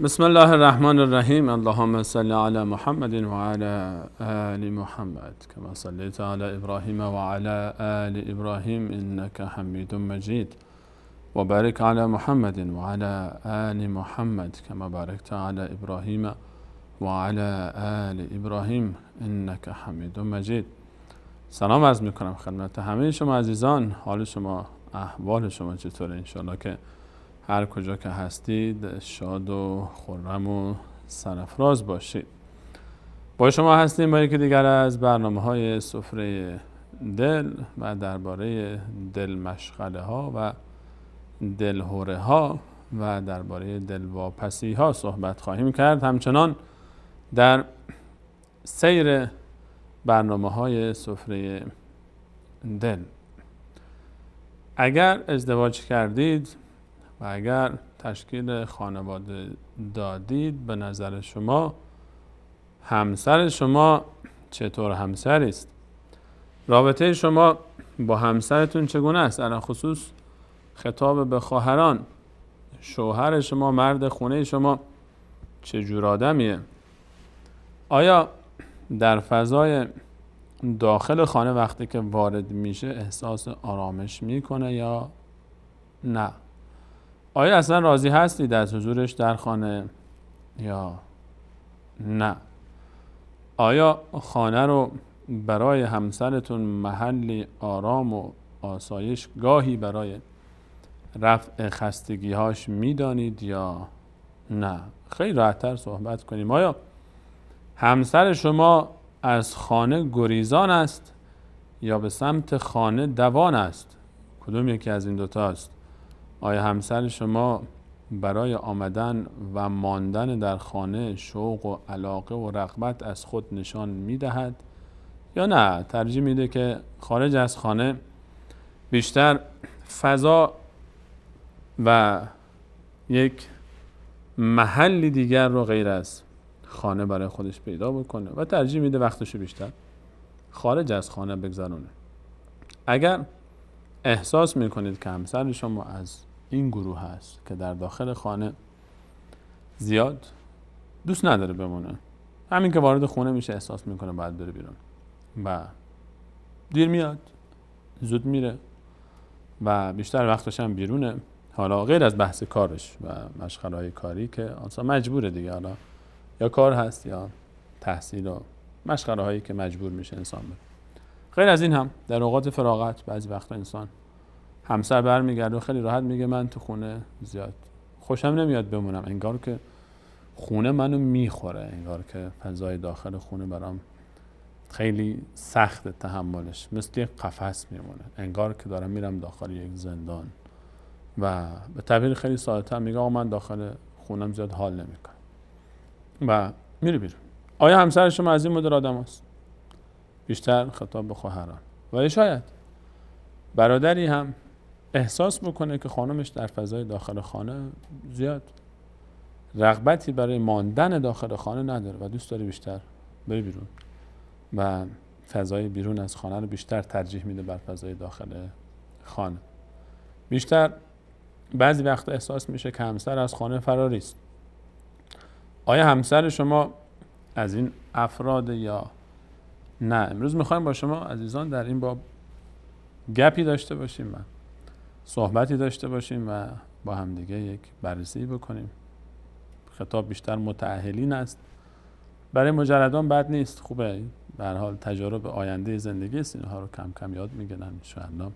بسم الله الرحمن الرحیم. اللهم صل علی محمد و علی آل محمد کما صلیت علی ابراهیم و علی آل ابراهیم انک حمید مجید و بارک علی محمد و علی آل محمد کما بارکت علی ابراهیم و علی آل ابراهیم انک حمید مجید. سلام عرض میکنم خدمت همه شما عزیزان. حال شما، احوال شما چطوره؟ انشاءالله که هر کجا که هستید شاد و خرم و سرفراز باشید. با شما هستیم با یکی دیگر از برنامه‌های سفره دل و درباره دل مشغله ها و دلهره ها و درباره دلواپسی ها صحبت خواهیم کرد. همچنان در سیر برنامه‌های سفره دل، اگر ازدواج کردید و اگر تشکیل خانواده دادید، به نظر شما همسر شما چطور همسری است؟ رابطه شما با همسرتون چگونه است؟ علی خصوص خطاب به خواهران، شوهر شما، مرد خونه شما چجور آدمیه؟ آیا در فضای داخل خانه وقتی که وارد میشه احساس آرامش میکنه یا نه؟ آیا اصلا راضی هستید از حضورش در خانه یا نه؟ آیا خانه رو برای همسرتون محلی آرام و آسایش گاهی برای رفع خستگی‌هاش میدانید یا نه؟ خیلی راحت‌تر صحبت کنیم. آیا همسر شما از خانه گریزان است یا به سمت خانه دوان است؟ کدوم یکی از این دوتا است؟ آیا همسر شما برای آمدن و ماندن در خانه شوق و علاقه و رغبت از خود نشان میدهد یا نه ترجیح میده که خارج از خانه بیشتر فضا و یک محلی دیگر رو غیر از خانه برای خودش پیدا بکنه و ترجیح میده وقتشو بیشتر خارج از خانه بگذرونه؟ اگر احساس میکنید که همسر شما از این گروه هست که در داخل خانه زیاد دوست نداره بمونه، همین که وارد خونه میشه احساس میکنه باید بره بیرون و دیر میاد زود میره و بیشتر وقتش هم بیرونه، حالا غیر از بحث کارش و مشغله‌های کاری که اصلا مجبوره دیگه، حالا یا کار هست یا تحصیل و مشغله‌هایی که مجبور میشه انسان بره. غیر از این هم در اوقات فراغت بعضی وقتا انسان همسر برمیگرده و خیلی راحت میگه من تو خونه زیاد خوشم نمیاد بمونم، انگار که خونه منو میخوره، انگار که فضای داخل خونه برام خیلی سخت تحملش، مثل یک قفس میمونه، انگار که دارم میرم داخل یک زندان. و به تعبیر خیلی ساده‌تر میگه آقا من داخل خونم زیاد حال نمیکنم و میره بیرون. آیا همسر شما از این مدل آدم هست؟ بیشتر خطاب به خواهران. و شاید برادری هم احساس بکنه که خانمش در فضای داخل خانه زیاد رغبتی برای ماندن داخل خانه نداره و دوست داره بیشتر بره بیرون و فضای بیرون از خانه رو بیشتر ترجیح میده بر فضای داخل خانه. بیشتر بعضی وقت احساس میشه که همسر از خانه فراری است. آیا همسر شما از این افراد یا نه؟ امروز میخوایم با شما عزیزان در این باب گپی داشته باشیم و صحبتی داشته باشیم و با همدیگه یک بررسی بکنیم. خطاب بیشتر متأهلین است، برای مجردان بد نیست، خوبه، به هر حال تجارب آینده زندگی است، اینها رو کم کم یاد میگیرن انشاءالله.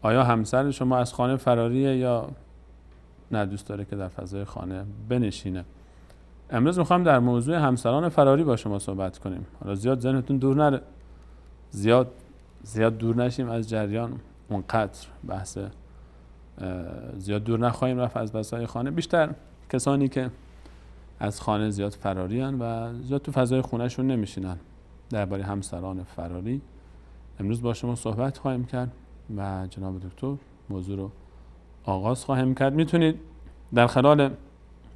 آیا همسر شما از خانه فراریه یا نه دوست داره که در فضای خانه بنشینه؟ امروز میخوام در موضوع همسران فراری با شما صحبت کنیم. حالا زیاد ذهنتون دور نره، زیاد دور نشیم از جریان، اونقدر بحث زیاد دور نخواهیم رفت از فضای خانه. بیشتر کسانی که از خانه زیاد فراریان و زیاد تو فضای خونهشون نمیشینن، درباره همسران فراری امروز با شما صحبت خواهیم کرد و جناب دکتر موضوع رو آغاز خواهیم کرد. میتونید در خلال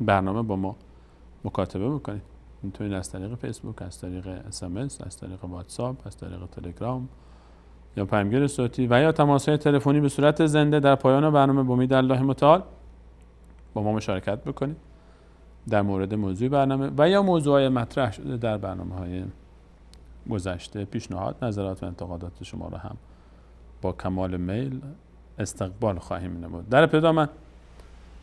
برنامه با ما مکاتبه بکنید، میتونید از طریق فیسبوک، از طریق SMS، از طریق واتساپ، از طریق تلگرام یا پیامگیر صوتی و یا تماس‌های تلفنی به صورت زنده در پایان برنامه با امید الله متعال با ما مشارکت بکنید در مورد موضوع برنامه و یا موضوعهای مطرح شده در برنامه‌های گذشته، پیشنهاد، نظرات و انتقادات شما رو هم با کمال میل استقبال خواهیم نمود. در ابتدا من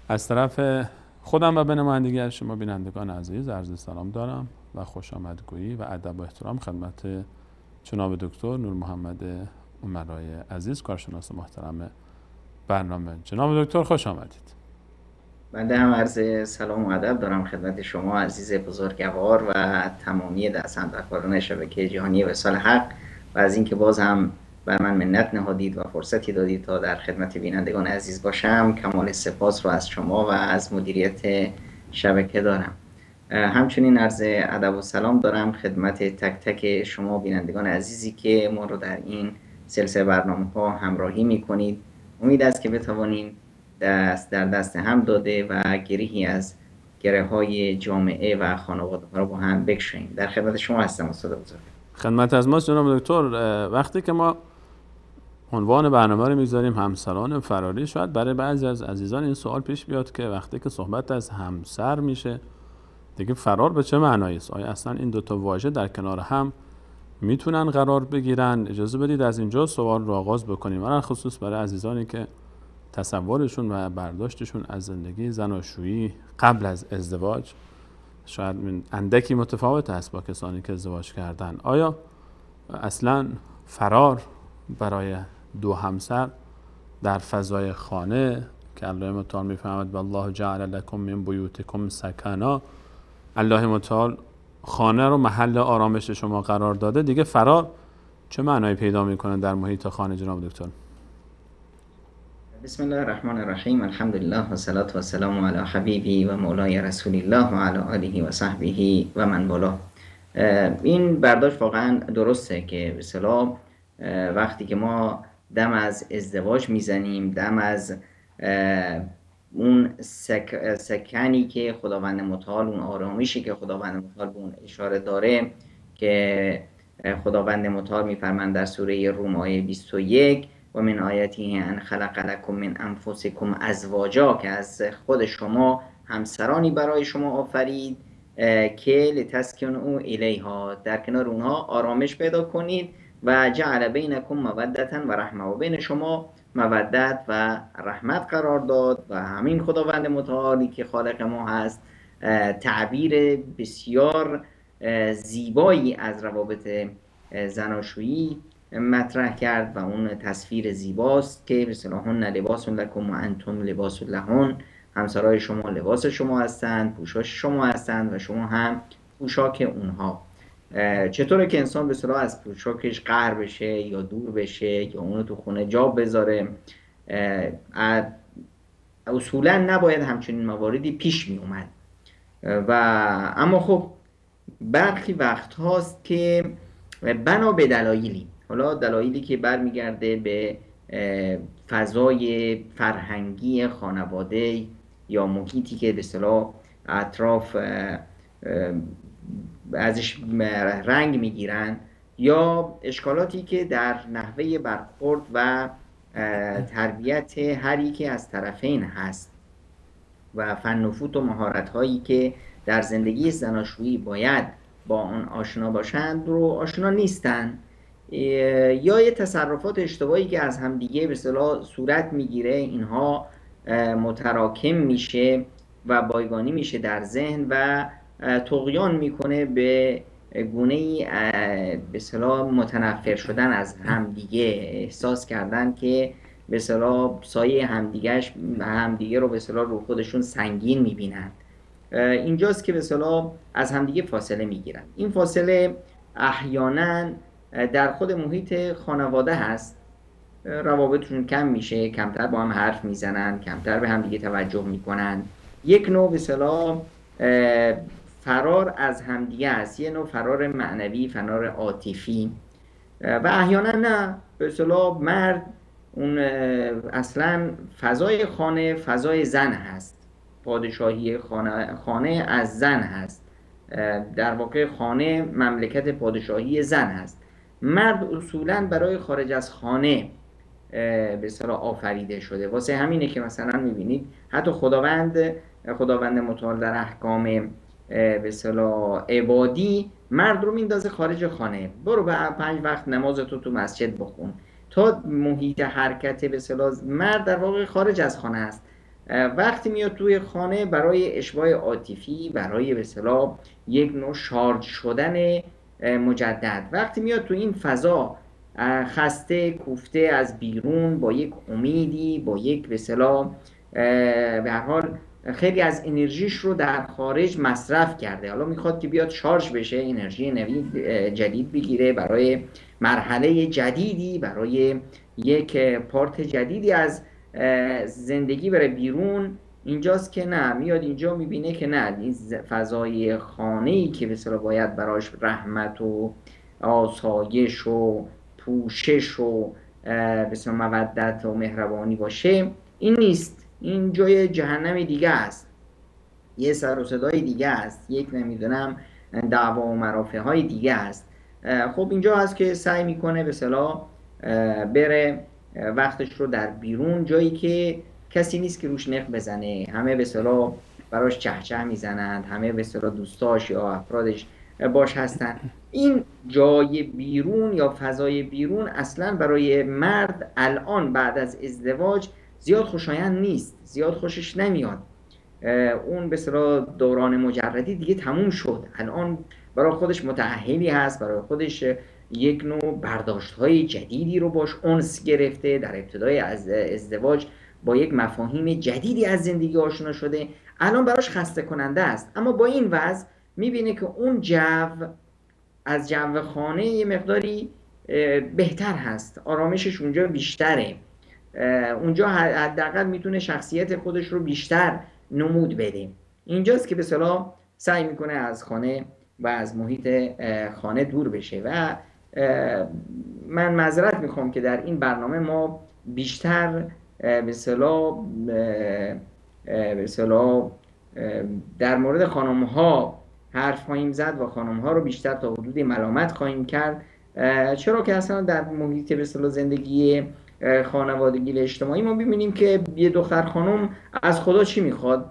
از طرف خودم و به نمایندگی از شما بینندگان عزیز عرض سلام دارم و خوش آمدگویی و ادب و احترام خدمت جناب دکتر نور محمد عمرای عزیز، کارشناس محترم برنامه. جناب دکتر خوش آمدید. بنده هم عرض سلام و ادب دارم خدمت شما عزیز بزرگوار و تمامی دست‌اندرکاران شبکه جهانی وصال حق و از اینکه باز هم بر من منت نهادید و فرصتی دادید تا در خدمت بینندگان عزیز باشم. کمال سپاس رو از شما و از مدیریت شبکه دارم. همچنین عرض ادب و سلام دارم خدمت تک تک شما بینندگان عزیزی که ما رو در این سلسله برنامه‌ها همراهی می‌کنید. امید است که بتوانیم دست در دست هم داده و گرهی از گره‌های جامعه و خانواده‌ها رو با هم بکشیم. در خدمت شما هستم استاد بزرگ. خدمت از ماست جناب دکتر. وقتی که ما عنوان برنامه رو میذاریم همسران فراری، شاید برای بعضی از عزیزان این سوال پیش بیاد که وقتی که صحبت از همسر میشه دیگه فرار به چه معنایی است؟ آیا اصلا این دوتا واژه در کنار هم میتونن قرار بگیرن؟ اجازه بدید از اینجا سوال رو آغاز بکنیم، و خصوص برای عزیزانی که تصورشون و برداشتشون از زندگی زناشویی قبل از ازدواج شاید اندکی متفاوت است با کسانی که ازدواج کردن. آیا اصلا فرار برای دو همسر در فضای خانه که الله متعال میفهمد والله جعل لکم من بیوتکم سکنا، الله متعال خانه رو محل آرامش شما قرار داده، دیگه فرار چه معنایی پیدا میکنه در محیط خانه جناب دکتر؟ بسم الله الرحمن الرحیم. الحمد لله و صلاة و سلام علی حبیبی و مولای رسول الله و علی آله و صحبه و من والاه. این برداشت واقعا درسته که به اصطلاح وقتی که ما دم از ازدواج میزنیم، دم از اون سکنی که خداوند متعال، اون آرامشی که خداوند متعال به اون اشاره داره که خداوند متعال میفرماند در سوره روم آیه 21 و من آیاته ان خلق لکم من انفسکم ازواجا، که از خود شما همسرانی برای شما آفرید که لتسکنوا الیها، در کنار اونها آرامش پیدا کنید، و جعل بینکم مودة و رحمه، و بین شما مودت و رحمت قرار داد. و همین خداوند متعالی که خالق ما هست تعبیر بسیار زیبایی از روابط زناشویی مطرح کرد و اون تصویر زیباست که مثلهن لباس لکم و انتم لباس لهن، همسرای شما لباس شما هستند، پوشاک شما هستند و شما هم پوشاک اونها. چطوره که انسان به اصطلاح از پوشاکش قهر بشه یا دور بشه یا اونو تو خونه جا بذاره؟ اصولا نباید همچنین مواردی پیش می اومد، و اما خب برخی وقت هاست که بنا به دلایلی، حالا دلایلی که برمیگرده به فضای فرهنگی خانواده یا محیطی که به اصطلاح اطراف ازش رنگ میگیرن، یا اشکالاتی که در نحوه برخورد و تربیت هر یکی از طرفین هست و فن و فوت و مهارت هایی که در زندگی زناشویی باید با آن آشنا باشند رو آشنا نیستن، یا یه تصرفات اشتباهی که از همدیگه به اصطلاح صورت میگیره، اینها متراکم میشه و بایگانی میشه در ذهن و طغیان میکنه به گونه‌ای به اصطلاح متنفر شدن از همدیگه، احساس کردن که به اصطلاح سایه همدیگه رو به اصطلاح رو خودشون سنگین میبینن. اینجاست که به اصطلاح از همدیگه فاصله میگیرن. این فاصله احیانا در خود محیط خانواده هست، روابطشون کم میشه، کمتر با هم حرف میزنن، کمتر به همدیگه توجه میکنن. یک نوع به اصطلاح فرار از همدیگه است، یه نوع فرار معنوی، فرار عاطفی. و احیانا نه، به اصطلاح مرد اون اصلا فضای خانه فضای زن هست، پادشاهی خانه از زن هست، در واقع خانه مملکت پادشاهی زن هست. مرد اصولا برای خارج از خانه به اصطلاح آفریده شده. واسه همینه که مثلا میبینید حتی خداوند خداوند متعال در احکام به اصطلاح عبادی مرد رو میندازه خارج خانه، برو به 5 وقت نمازتو تو مسجد بخون، تا محیط حرکت به اصطلاح مرد در واقع خارج از خانه است. وقتی میاد توی خانه برای اشباع عاطفی، برای به اصطلاح یک نوع شارژ شدن مجدد، وقتی میاد تو این فضا خسته کوفته از بیرون با یک امیدی، با یک به اصطلاح به هر حال خیلی از انرژیش رو در خارج مصرف کرده، حالا میخواد که بیاد شارژ بشه، انرژی نوید جدید بگیره برای مرحله جدیدی، برای یک پارت جدیدی از زندگی بره بیرون. اینجاست که نه، میاد اینجا میبینه که نه، این فضای خانه‌ای که به اصطلاح باید براش رحمت و آسایش و پوشش و به اصطلاح مودت و مهربانی باشه، این نیست. این جای جهنم دیگه است، یه سر و صدای دیگه است، یک نمیدونم دعوا و مرافع های دیگه است. خب اینجا هست که سعی میکنه به اصطلاح بره وقتش رو در بیرون، جایی که کسی نیست که روش نخ بزنه، همه به اصطلاح براش چهچه میزنند، همه به اصطلاح دوستاش یا افرادش باش هستن. این جای بیرون یا فضای بیرون اصلا برای مرد الان بعد از ازدواج زیاد خوشایند نیست، زیاد خوشش نمیاد. اون به اصطلاح دوران مجردی دیگه تموم شد، الان برای خودش متأهلی هست، برای خودش یک نوع برداشت‌های جدیدی رو باش انس گرفته، در ابتدای از ازدواج با یک مفاهیم جدیدی از زندگی آشنا شده، الان براش خسته کننده است. اما با این وضع میبینه که اون جو از جو خانه یه مقداری بهتر هست، آرامشش اونجا بیشتره، اونجا حداقل میتونه شخصیت خودش رو بیشتر نمود بده. اینجاست که به اصطلاح سعی میکنه از خانه و از محیط خانه دور بشه. و من معذرت میخوام که در این برنامه ما بیشتر به اصطلاح در مورد خانم ها حرف خواهیم زد و خانم ها رو بیشتر تا حدودی ملامت خواهیم کرد، چرا که اصلا در محیط به اصطلاح زندگی خانوادگی اجتماعی ما ببینیم که یه دختر خانم از خدا چی میخواد؟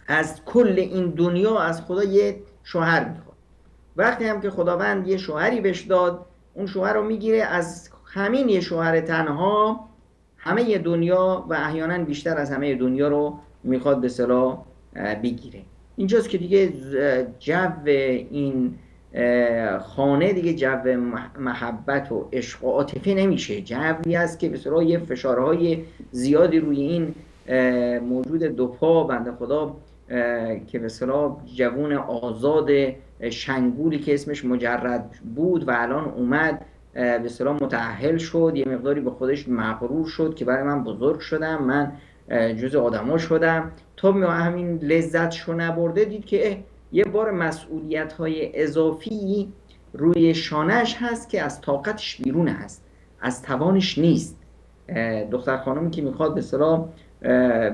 از کل این دنیا از خدا یه شوهر میخواد. وقتی هم که خداوند یه شوهری بهش داد، اون شوهر رو میگیره، از همین یه شوهر تنها همه دنیا و احیانا بیشتر از همه دنیا رو میخواد به اصطلاح بگیره. اینجاست که دیگه جو این خانه دیگه جو محبت و عشق و عاطفه نمیشه، جوی است که به اصطلاح یه فشارهای زیادی روی این موجود دوپا بنده خدا که به اصطلاح جوون آزاد شنگولی که اسمش مجرد بود و الان اومد به اصطلاح متأهل شد، یه مقداری به خودش مغرور شد که برای من بزرگ شدم، من جز آدما شدم، تا همین لذتشو نبرده دید که یه بار مسئولیت‌های اضافی روی شانه‌اش هست که از طاقتش بیرون هست، از توانش نیست. دختر خانمی که میخواد به اصطلاح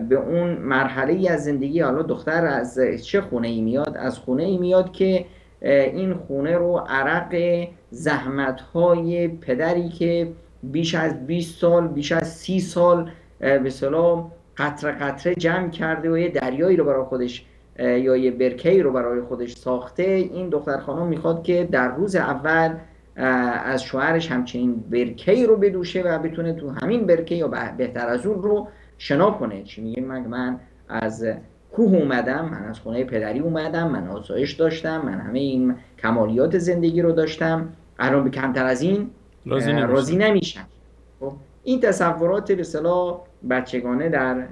به اون مرحله‌ای از زندگی، حالا دختر از چه خونه‌ای میاد؟ از خونه‌ای میاد که این خونه رو عرق زحمت‌های پدری که بیش از 20 سال، بیش از 30 سال به اصطلاح قطره قطره جمع کرده و یه دریایی رو برای خودش یا یه برکه‌ای رو برای خودش ساخته، این دختر خانم میخواد که در روز اول از شوهرش همچنین برکه‌ای رو بدوشه و بتونه تو همین برکه یا بهتر از اون رو شنا کنه. چی میگه؟ من از کوه اومدم، من از خونه پدری اومدم، من آسایش داشتم، من همه این کمالیات زندگی رو داشتم، الان به کمتر از این راضی نمیشم. خب این تصورات به اصطلاح بچگانه در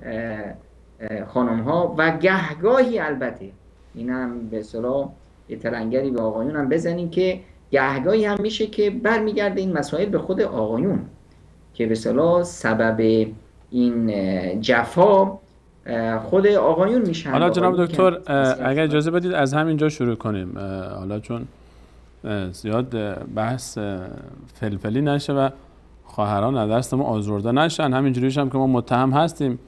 خانم ها و گهگاهی، البته این هم به اصطلاح یه تلنگری به آقایون هم بزنیم که گهگاهی هم میشه که برمیگرده این مسائل به خود آقایون که به اصطلاح سبب این جفا خود آقایون میشن. حالا جناب دکتر اگر اجازه بدید از همینجا شروع کنیم، حالا چون زیاد بحث فلفلی نشه و خواهران از دست ما آزرده نشن، همینجوریش هم که ما متهم هستیم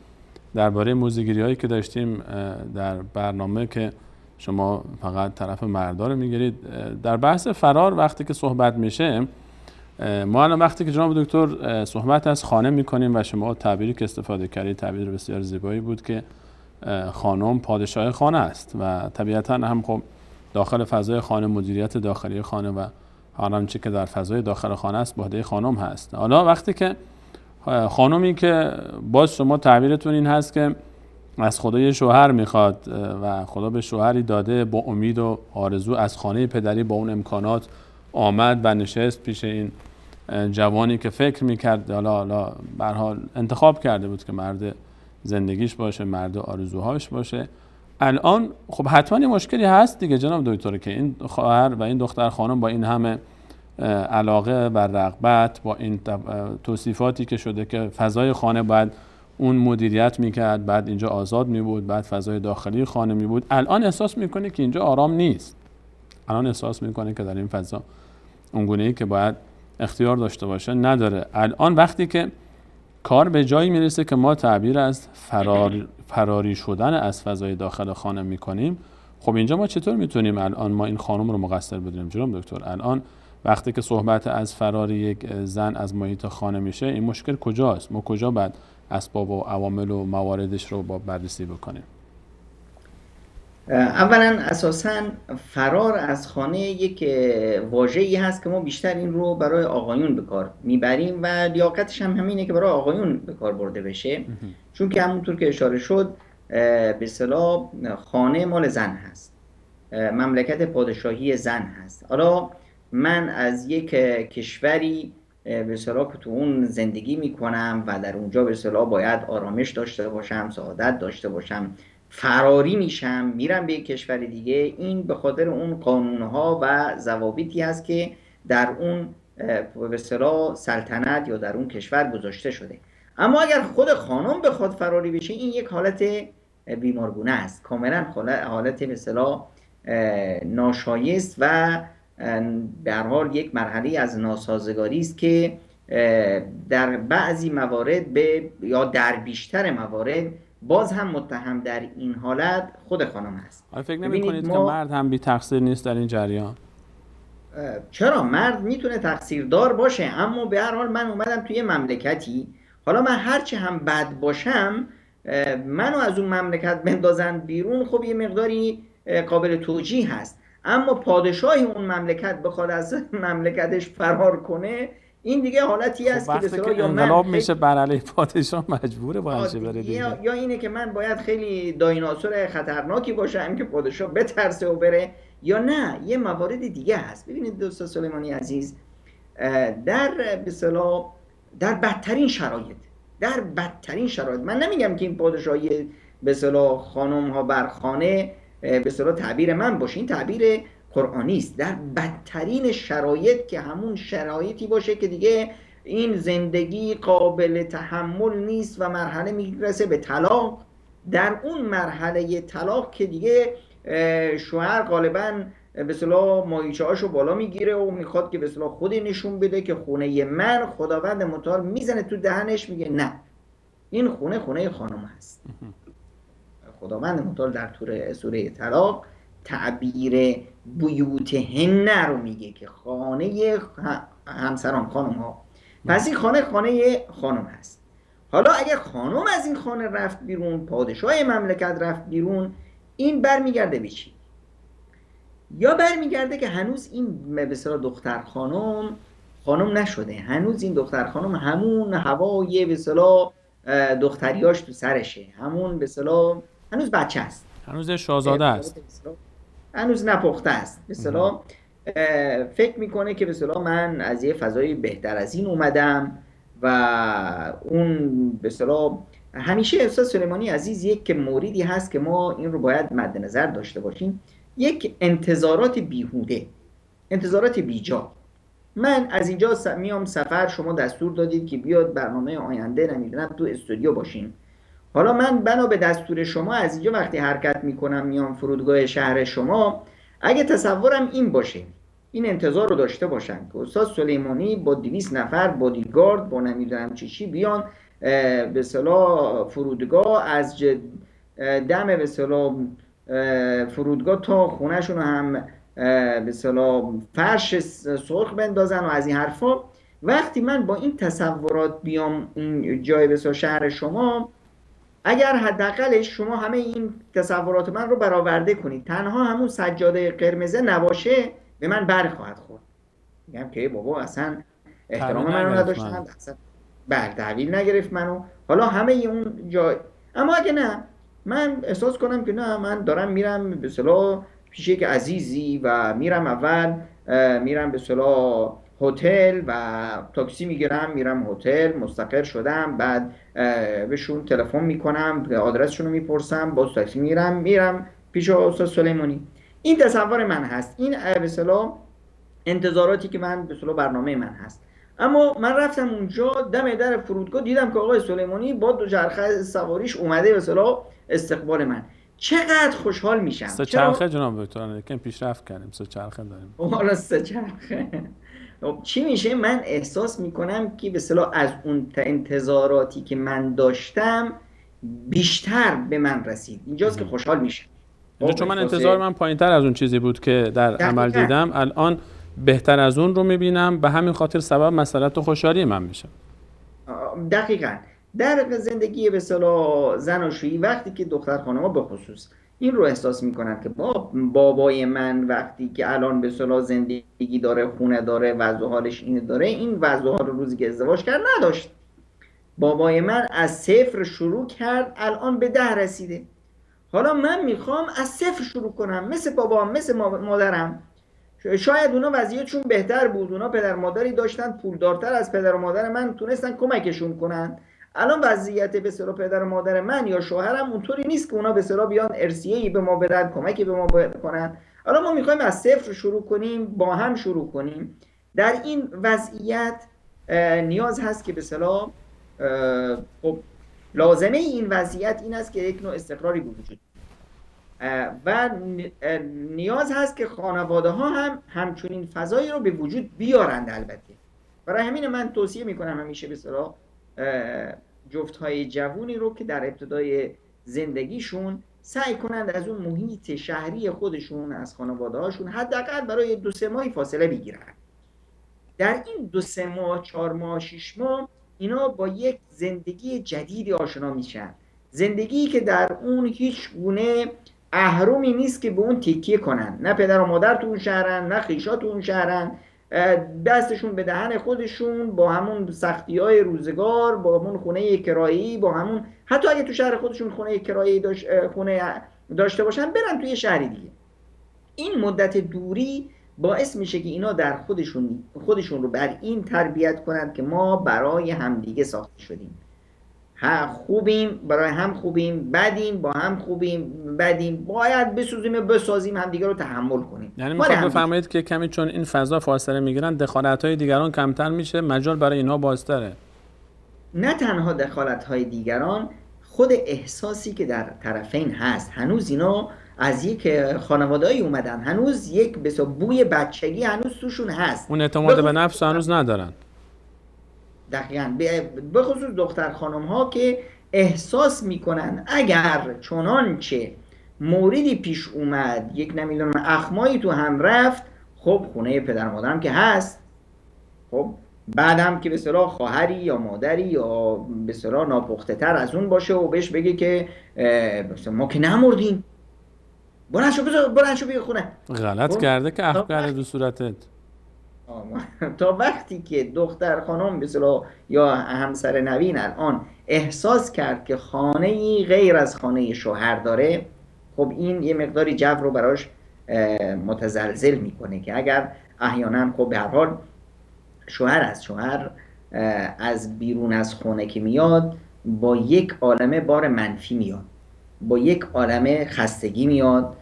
درباره موزگیری هایی که داشتیم در برنامه که شما فقط طرف مردا رو میگیرید. در بحث فرار وقتی که صحبت میشه، ما الان وقتی که جناب دکتر صحبت از خانه میکنیم و شما تعبیری که استفاده کردید تعبیر بسیار زیبایی بود که خانم پادشاه خانه است و طبیعتا هم خب داخل فضای خانه مدیریت داخلی خانه و هر چی که در فضای داخل خانه است به عهده خانم هست. حالا وقتی که خانمی که باز شما تعبیرتون این هست که از خدا یه شوهر میخواد و خدا به شوهری داده، با امید و آرزو از خانه پدری با اون امکانات آمد و نشست پیش این جوانی که فکر میکرد حالا به هر حال انتخاب کرده بود که مرد زندگیش باشه، مرد آرزوهاش باشه. الان خب حتما یه مشکلی هست دیگه جناب دکتر که این خواهر و این دختر خانم با این همه علاقه و رغبت، با این توصیفاتی که شده که فضای خانه باید اون مدیریت میکرد، بعد اینجا آزاد میبود، بعد فضای داخلی خانه میبود، الان احساس میکنه که اینجا آرام نیست. الان احساس میکنه که در این فضا اونگونه‌ای که باید اختیار داشته باشه نداره. الان وقتی که کار به جایی میرسه که ما تعبیر از فراری شدن از فضای داخل خانه میکنیم، خب اینجا ما چطور میتونیم الان ما این خانم رو مقصر بدونیم جناب دکتر؟ الان وقتی که صحبت از فرار یک زن از محیط خانه میشه، این مشکل کجاست؟ ما کجا بعد اسباب و عوامل و مواردش رو با بررسی بکنیم؟ اولا اساسا فرار از خانه یک واژه‌ای هست که ما بیشتر این رو برای آقایون به کار میبریم و لیاقتش هم همینه که برای آقایون به کار برده بشه، چون که همونطور که اشاره شد به اصطلاح خانه مال زن هست، مملکت پادشاهی زن هست. حالا من از یک کشوری به اصطلاح تو اون زندگی میکنم و در اونجا به اصطلاح باید آرامش داشته باشم، سعادت داشته باشم، فراری میشم میرم به یک کشور دیگه، این به خاطر اون قانونها و ضوابطی هست که در اون به اصطلاح سلطنت یا در اون کشور گذاشته شده. اما اگر خود خانم بخواد فراری بشه، این یک حالت بیمارگونه است، کاملا حالت به اصطلاح ناشایست و به هر حال یک مرحله از ناسازگاری است که در بعضی موارد یا در بیشتر موارد باز هم متهم در این حالت خود خانم هست. فکر نمی‌کنید که مرد هم بی تقصیر نیست در این جریان؟ چرا؟ مرد میتونه تقصیردار باشه، اما به هر حال من اومدم توی مملکتی، حالا من هرچی هم بد باشم منو از اون مملکت بندازن بیرون، خب یه مقداری قابل توجیه هست. اما پادشاه اون مملکت بخواد از مملکتش فرار کنه، این دیگه حالتی است که وقتی که انقلاب میشه بر علیه پادشاه مجبوره باشه بره دیگه. یا اینه که من باید خیلی دایناسور خطرناکی باشم که پادشاه بترسه و بره، یا نه یه موارد دیگه هست. ببینید دوست سلیمانی عزیز، در به اصطلاح در بدترین شرایط من نمیگم که این پادشاهی به اصطلاح خانم ها بر خانه به اصطلاح تعبیر من باشه، این تعبیر قرآنی است، در بدترین شرایط که همون شرایطی باشه که دیگه این زندگی قابل تحمل نیست و مرحله میرسه به طلاق، در اون مرحله طلاق که دیگه شوهر غالباً به اصطلاح ماهیچه هاشو بالا میگیره و میخواد که به اصطلاح خودی نشون بده که خونه من، خداوند متعال میزنه تو دهنش میگه نه، این خونه خانم هست. خداوند متعال در سوره طلاق تعبیر بیوتهن رو میگه که خانه همسران، خانم ها. پس این خانه خانم هست. حالا اگر خانم از این خانه رفت بیرون، پادشاه مملکت رفت بیرون، این برمیگرده به چی؟ یا برمیگرده که هنوز این به اصطلاح دختر خانم نشده، هنوز این دختر خانم همون هوای به اصطلاح دختریاش تو سرشه، همون به اصطلاح هنوز بچه است، هنوز شاهزاده است، هنوز نپخته است. به اصطلاح فکر میکنه که به اصطلاح من از یه فضای بهتر از این اومدم و اون به اصطلاح همیشه استاد سلیمانی عزیز یک موردی هست که ما این رو باید مد نظر داشته باشیم، یک انتظارات بیهوده، انتظارات بیجا. من از اینجا میام سفر، شما دستور دادید که بیاد برنامه آینده نمیدونم تو استودیو باشین، حالا من بنا به دستور شما از اینجا وقتی حرکت میکنم میام فرودگاه شهر شما، اگه تصورم این باشه، این انتظار رو داشته باشم که استاد سلیمانی با 200 نفر بادیگارد با نمیدونم چی بیان به اصطلاح فرودگاه، از دم به اصطلاح فرودگاه تا خونهشون هم به اصطلاح فرش سرخ بندازن و از این حرفا. وقتی من با این تصورات بیام این جای به اصطلاح شهر شما، اگر حداقلش شما همه این تصورات من رو برآورده کنید، تنها همون سجاده قرمزه نباشه به من برخواهد خورد. میگم که بابا اصلا تحویل احترام منو نگرفت نداشتن، منو. اصلا تحویل نگرفت منو. حالا همه اون جای، اما اگه نه، من احساس کنم که نه، من دارم میرم به اصطلاح پیش یک عزیزی و میرم اول میرم به اصطلاح هتل و تاکسی میگیرم، میرم هتل مستقر شدم، بعد بهشون تلفن میکنم، آدرسشون رو میپرسم، باز تاکسی میرم پیش استاد سلیمانی. این تصور من هست، این به اصطلاح انتظاراتی که من به اصطلاح برنامه من هست. اما من رفتم اونجا دم در فرودگاه، دیدم که آقای سلیمانی با دوچرخه سواریش اومده به اصطلاح استقبال من. چقدر خوشحال میشم. سه چرخه چرا؟ جناب دکتر، یکم پیشرفت کردیم، سه چرخه داریم. حالا سه چرخه. چی میشه؟ من احساس میکنم که به اصطلاح از اون انتظاراتی که من داشتم بیشتر به من رسید. اینجاست که خوشحال میشم. اینجا خب چون من احساس انتظار من پایینتر از اون چیزی بود که در عمل دقیقاً دیدم، الان بهتر از اون رو میبینم، به همین خاطر سبب مسئلت و خوشحالی من میشه. دقیقاً در زندگی به اصطلاح زناشویی، وقتی که دختر خانم‌ها به خصوص این رو احساس میکنن که بابای من وقتی که الان به اصطلاح زندگی داره، خونه داره، وضع و حالش اینه داره، این وضع و حال روزی که ازدواج کرد نداشت. بابای من از صفر شروع کرد، الان به 10 رسیده. حالا من میخوام از صفر شروع کنم، مثل بابام، مثل مادرم. شاید اونا وضعیتشون بهتر بود، اونا پدر مادری داشتن پولدارتر از پدر و مادر من، تونستن کمکشون کنن. الان وضعیت به اصطلاح پدر و مادر من یا شوهرم اونطوری نیست که اونا به اصطلاح بیان ارثیه‌ای به ما بدن، کمکی به ما کنن. حالا ما میخوایم از صفر شروع کنیم، با هم شروع کنیم. در این وضعیت نیاز هست که به اصطلاح خب لازمه این وضعیت این است که یک نوع استقراری وجود و نیاز هست که خانواده ها هم همچنین فضایی رو به وجود بیارند. البته برای همین من توصیه میکنم همیشه به اصطلاح جفت های جوونی رو که در ابتدای زندگیشون سعی کنند از اون محیط شهری خودشون، از خانواده هاشون حداقل برای 2-3 ماهی فاصله بگیرن. در این 2-3 ماه، 4 ماه، 6 ماه اینا با یک زندگی جدیدی آشنا میشن، زندگی که در اون هیچ گونه اهرمی نیست که به اون تکیه کنن، نه پدر و مادر تو اون شهرن، نه خیشا تو اون شهرن، دستشون به دهن خودشون، با همون سختی های روزگار، با همون خونه کرایی، با همون حتی اگه تو شهر خودشون خونه کرایی خونه داشته باشن، برن توی شهری دیگه. این مدت دوری باعث میشه که اینا در خودشون رو بر این تربیت کنند که ما برای همدیگه ساخته شدیم، خوبیم برای هم، خوبیم بدیم با هم، خوبیم بدیم، باید بسوزیم بسازیم، همدیگه رو تحمل کنیم. یعنی میخواد بفرمایید که کمی چون این فضا فاصله میگیرن، دخالت‌های دیگران کمتر میشه، مجال برای اینها بازتره. نه تنها دخالت‌های دیگران، خود احساسی که در طرفین هست. هنوز اینا از یک خانواده‌ای اومدن، هنوز یک بوی بچگی هنوز توشون هست، اون اعتماد به نفس هنوز ندارن. دقیقاً به خصوص دختر خانم ها که احساس میکنن اگر چنانچه موردی پیش اومد، یک نمیدونم اخمایی تو هم رفت، خب خونه پدر مادرم که هست، خب بعدم که به اصطلاح خواهری یا مادری یا به اصطلاح ناپخته تر از اون باشه و بهش بگه که ما که نمردیم، برن شو بیا خونه. غلط خب؟ کرده که اخم کرده دو صورتت. تا وقتی که دختر خانم به اصطلاح یا همسر نوین الان احساس کرد که خانه‌ای غیر از خانه شوهر داره، خب این یه مقداری جو رو براش متزلزل میکنه که اگر احیانا خب به هر حال شوهر از بیرون از خونه که میاد با یک عالمه بار منفی میاد، با یک عالمه خستگی میاد،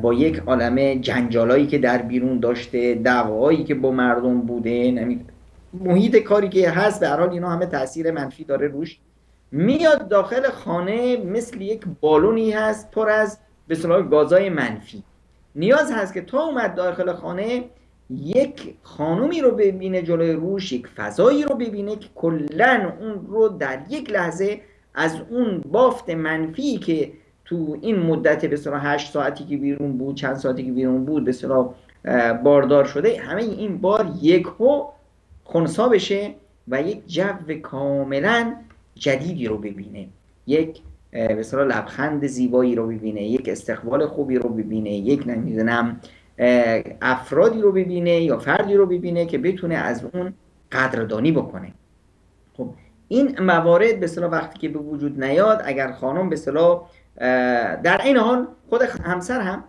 با یک عالمه جنجالایی که در بیرون داشته، دعوایی که با مردم بوده، محیط کاری که هست، به هر حال اینا همه تاثیر منفی داره روش. میاد داخل خانه مثل یک بالونی هست پر از به اصطلاح گازای منفی. نیاز هست که تا اومد داخل خانه یک خانومی رو ببینه جلوی روش، یک فضایی رو ببینه که کلن اون رو در یک لحظه از اون بافت منفی که تو این مدت به اصطلاح 8 ساعتی که بیرون بود، چند ساعتی که بیرون بود به اصطلاح باردار شده، همه این بار یکهو خنثی بشه و یک جو کاملا جدیدی رو ببینه، یک به اصطلاح لبخند زیبایی رو ببینه، یک استقبال خوبی رو ببینه، یک نمیدونم افرادی رو ببینه یا فردی رو ببینه که بتونه از اون قدردانی بکنه. خب این موارد به اصطلاح وقتی که به وجود نیاد، اگر خانم به اصطلاح در این حال خود همسر هم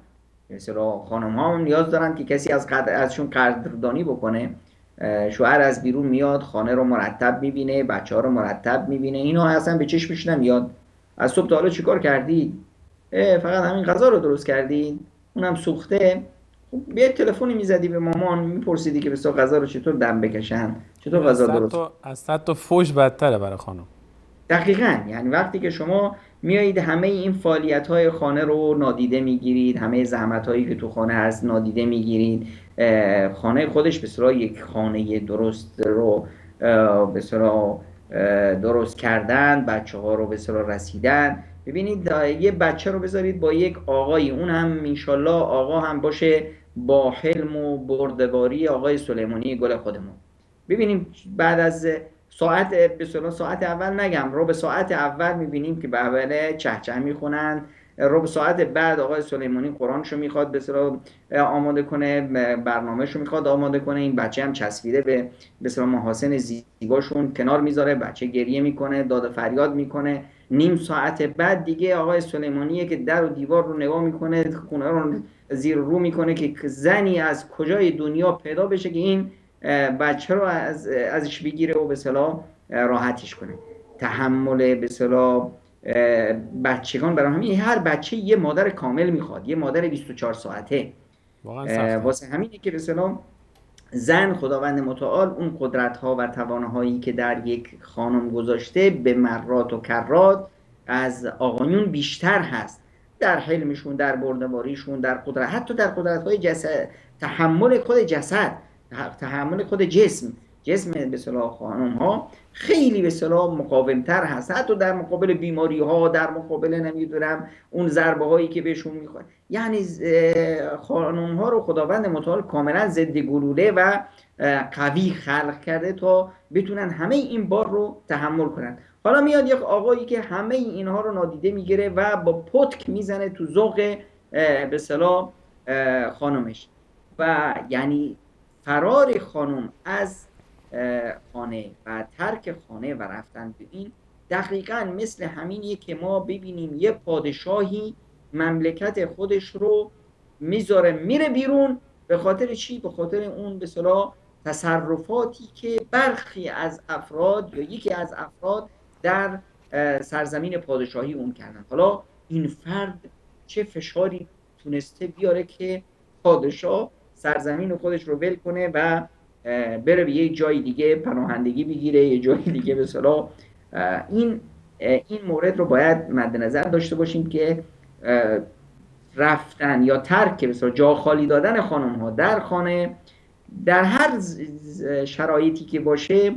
به اصطلاح خانم ها نیاز دارن که کسی ازشون قدردانی بکنه. شوهر از بیرون میاد، خانه رو مرتب میبینه، بچه ها رو مرتب میبینه، اینا اصلا به چشمش نمیاد. از صبح تا حالا چیکار کردید؟ فقط همین غذا رو درست کردید، اونم سوخته. خب یه تلفنی میزدی به مامان میپرسیدی که بسا غذا رو چطور دم بکشن، این چطور غذا درست. از 100 تا فوش بدتره برای خانم. دقیقاً، یعنی وقتی که شما میایید همه این فعالیت‌های خانه رو نادیده میگیرید، همه زحمت‌هایی که تو خانه هست نادیده میگیرید، خانه خودش به اصطلاح یک خانه درست رو به اصطلاح درست کردن، بچه‌ها رو به اصطلاح رسیدن. ببینید یه بچه رو بذارید با یک آقایی، اون هم انشالله آقا هم باشه با حلم و بردباری آقای سلیمانی گل خودمون. ببینیم بعد از ساعت به اصطلاح ساعت اول نگم، رو به ساعت اول میبینیم که به اوله چهچه میخونن، رو به ساعت بعد آقای سلیمانی قرآنشو میخواد به اصطلاح آماده کنه، برنامهشو میخواد آماده کنه، این بچه هم چسبیده به اصطلاح محاسن زیباشون کنار میذاره، بچه گریه میکنه، داد فریاد میکنه. نیم ساعت بعد دیگه آقای سلیمانیه که در و دیوار رو نگاه میکنه، خونه رو زیر رو میکنه که زنی از کجای دنیا پیدا بشه که این بچه رو ازش بگیره و به اصطلاح راحتش کنه. تحمل به اصطلاح بچگان، برای همین هر بچه یه مادر کامل میخواد، یه مادر 24 ساعته. واسه همینه که به اصطلاح زن خداوند متعال اون قدرت ها و توانایی که در یک خانم گذاشته به مرات و کرات از آقایون بیشتر هست، در حلمشون، در بردباریشون، در قدرت، حتی در قدرت های جسد، تحمل خود جسد، تحمل خود جسم به اصطلاح خانم ها خیلی به اصطلاح مقاومتر هست، حتی در مقابل بیماری ها، در مقابل نمیدونم اون ضربه هایی که بهشون میخوره. یعنی خانم ها رو خداوند متعال کاملا ضد گلوله و قوی خلق کرده تا بتونن همه این بار رو تحمل کنن. حالا میاد یک آقایی که همه اینها رو نادیده میگیره و با پتک میزنه تو ذوق به اصطلاح خانمش، و یعنی فرار خانم از خانه و ترک خانه و رفتن به این دقیقاً مثل همینیه که ما ببینیم یه پادشاهی مملکت خودش رو میذاره میره بیرون. به خاطر چی؟ به خاطر اون به اصطلاح تصرفاتی که برخی از افراد یا یکی از افراد در سرزمین پادشاهی اون کردن. حالا این فرد چه فشاری تونسته بیاره که پادشاه سرزمین خودش رو ول کنه و بره به یه جای دیگه پناهندگی بگیره، یه جای دیگه. به اصطلاح این مورد رو باید مد نظر داشته باشیم که رفتن یا ترک به اصطلاح جا خالی دادن خانم ها در خانه در هر شرایطی که باشه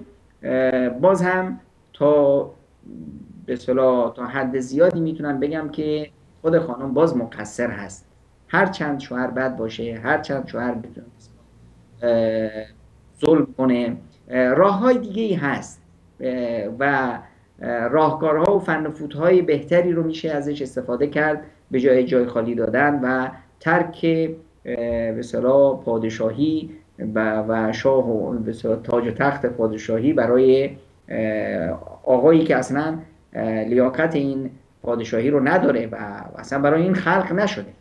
باز هم تا به اصطلاح تا حد زیادی میتونم بگم که خود خانم باز مقصر هست، هر چند شوهر بد باشه، هر چند شوهر بتونه ظلم کنه. راه های دیگه ای هست و راهکارها و فن و فوت‌های بهتری رو میشه ازش استفاده کرد به جای خالی دادن و ترک به اصطلاح پادشاهی و شاه و به اصطلاح تاج و تخت پادشاهی برای آقایی که اصلا لیاقت این پادشاهی رو نداره و اصلا برای این خلق نشده.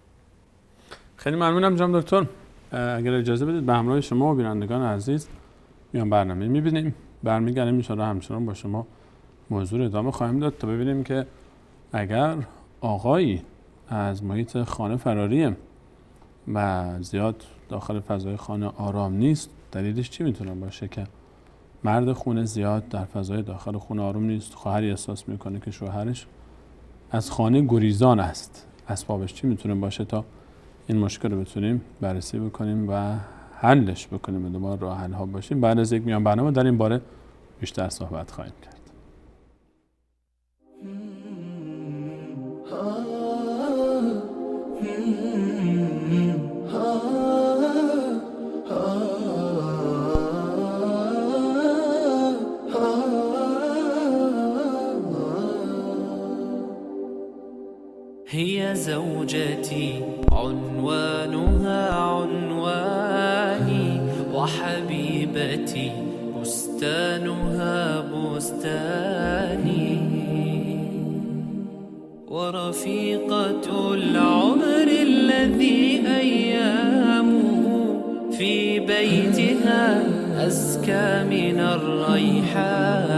خیلی ممنونم جناب دکتر. اگر اجازه بدید به همراه شما و بینندگان عزیز میان برنامه میبینیم، برمیگردیم انشاءالله همچنان با شما موضوع رو ادامه خواهیم داد تا ببینیم که اگر آقایی از محیط خانه فراریه و زیاد داخل فضای خانه آرام نیست، دلیلش چی میتونه باشه که مرد خونه زیاد در فضای داخل خونه آروم نیست؟ خواهری احساس میکنه که شوهرش از خانه گریزان است. اسبابش چی میتونه باشه تا این مشکل رو بتونیم بررسی بکنیم و حلش بکنیم، دنبال راه حل ها باشیم. بعد از یک میان برنامه در این باره بیشتر صحبت خواهیم کرد. هي زوجتي عنوانها عنواني، وحبيبتي بستانها بستاني، ورفيقة العمر الذي أيامه في بيتها أزكى من الريحان.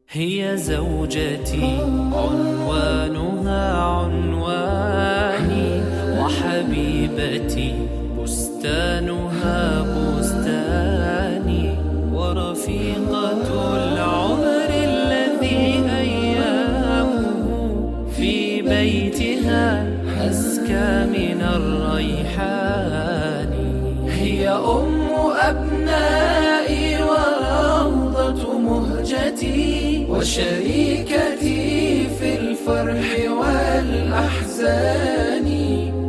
هي زوجتي عنوانها عنواني، وحبيبتي بستانها بستاني، ورفيقة العمر الذي أيامه في بيتها أزكى من الريحان. هي أم أبنائي وروضة مهجتي، وشريكتي في الفرح والأحزان.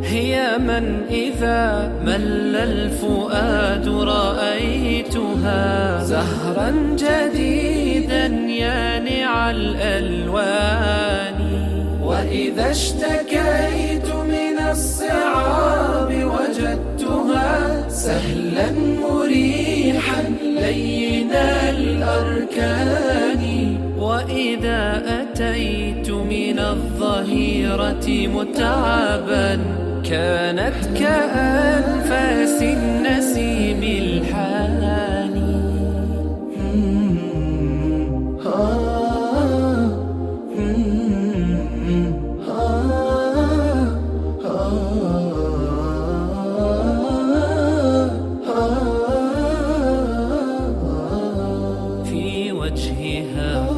هي من إذا مل الفؤاد رأيتها زهرا جديدا يانع الألوان. وإذا اشتكيت من الصعاب وجدتها سهلا مريحا لين الأركان. وإذا أتيت من الظهيرة متعبا كانت كأنفاس النسيم الحاني. في وجهها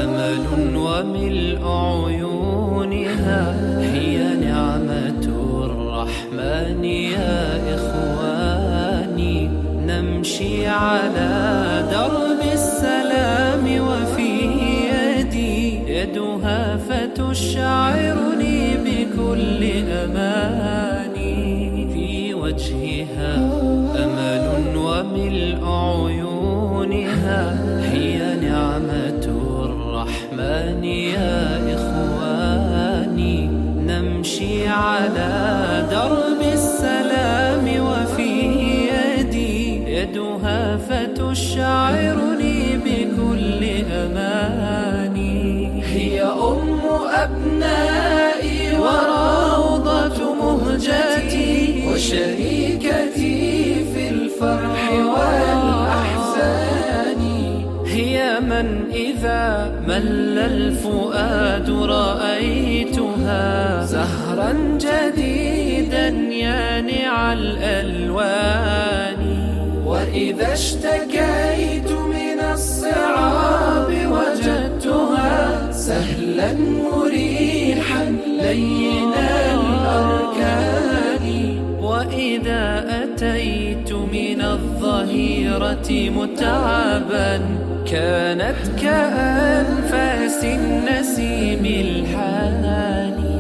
أمل وملء عيونها، هي نعمة الرحمن يا إخواني. نمشي على درب السلام وفي يدي يدها فتشعرني بكل أماني. في وجهها أمل وملء عيونها، هي نعمة الرحمن يا إخواني. نمشي على درب السلام وفي يدي يدها فتشعرني بكل أماني. هي أم أبنائي وروضة مهجتي، وشريكتي في الفرح والأحزان. هي من إذا مل الفؤاد رأيتها زهرا جديدا يانع الألوان. وإذا اشتكيت من الصعاب وجدتها سهلا مريحا لين الأركان. وإذا أتيت من الظهيرة متعبا كانت كأنفاس النسيم الحاني.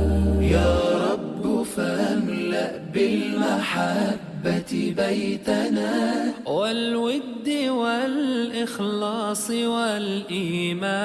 يا رب فاملأ بالمحبة بيتنا، والود والإخلاص والإيمان.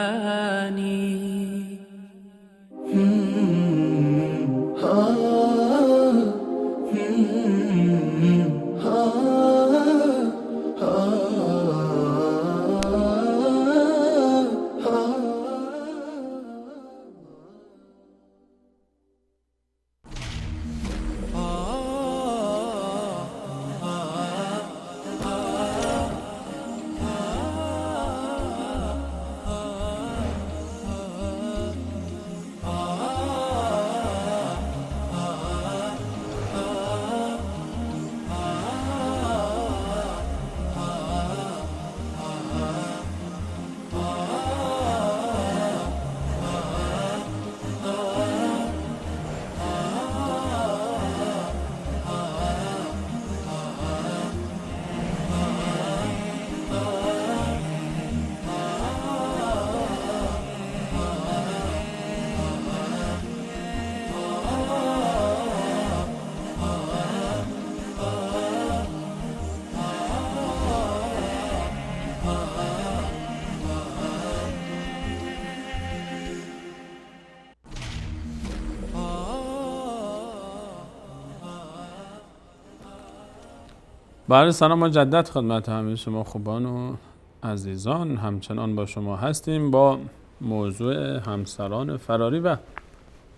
بله، سلام مجدد خدمت همه شما خوبان و عزیزان. همچنان با شما هستیم با موضوع همسران فراری و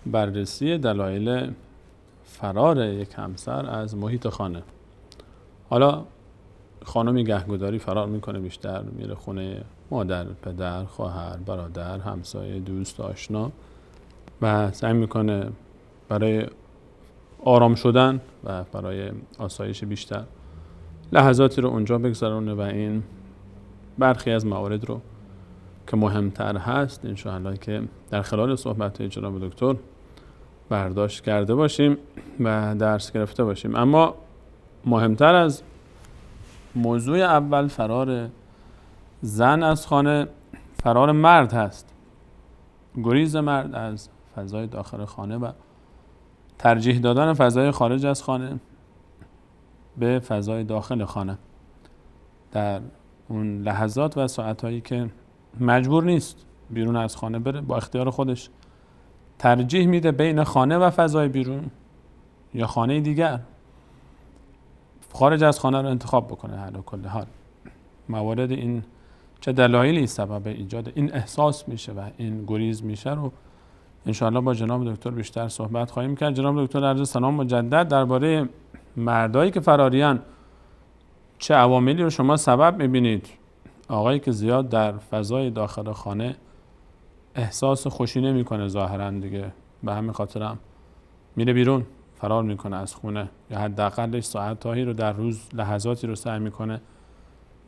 بررسی دلایل فرار یک همسر از محیط خانه. حالا خانمی گهگداری فرار میکنه، بیشتر میره خونه مادر، پدر، خواهر، برادر، همسایه، دوست، آشنا و سعی میکنه برای آرام شدن و برای آسایش بیشتر لحظاتی رو اونجا بگذرونه و این برخی از موارد رو که مهمتر هست انشاءالله که در خلال صحبت جناب دکتر برداشت کرده باشیم و درس گرفته باشیم. اما مهمتر از موضوع اول، فرار زن از خانه، فرار مرد هست. گریز مرد از فضای داخل خانه و ترجیح دادن فضای خارج از خانه به فضای داخل خانه در اون لحظات و ساعتهایی که مجبور نیست بیرون از خانه بره، با اختیار خودش ترجیح میده بین خانه و فضای بیرون یا خانه دیگر خارج از خانه رو انتخاب بکنه. هر کل حال موارد این چه دلایلی سبب ایجاد این احساس میشه و این گریز میشه رو انشاءالله با جناب دکتر بیشتر صحبت خواهیم کرد. جناب دکتر عرض سلام مجدد. درباره مردایی که فراریان چه عواملی رو شما سبب میبینید؟ آقایی که زیاد در فضای داخل خانه احساس خوشی نمیکنه ظاهرا دیگه، به همین خاطر هم میره بیرون، فرار میکنه از خونه، یا حداقلش ساعتایی رو در روز لحظاتی رو سعی میکنه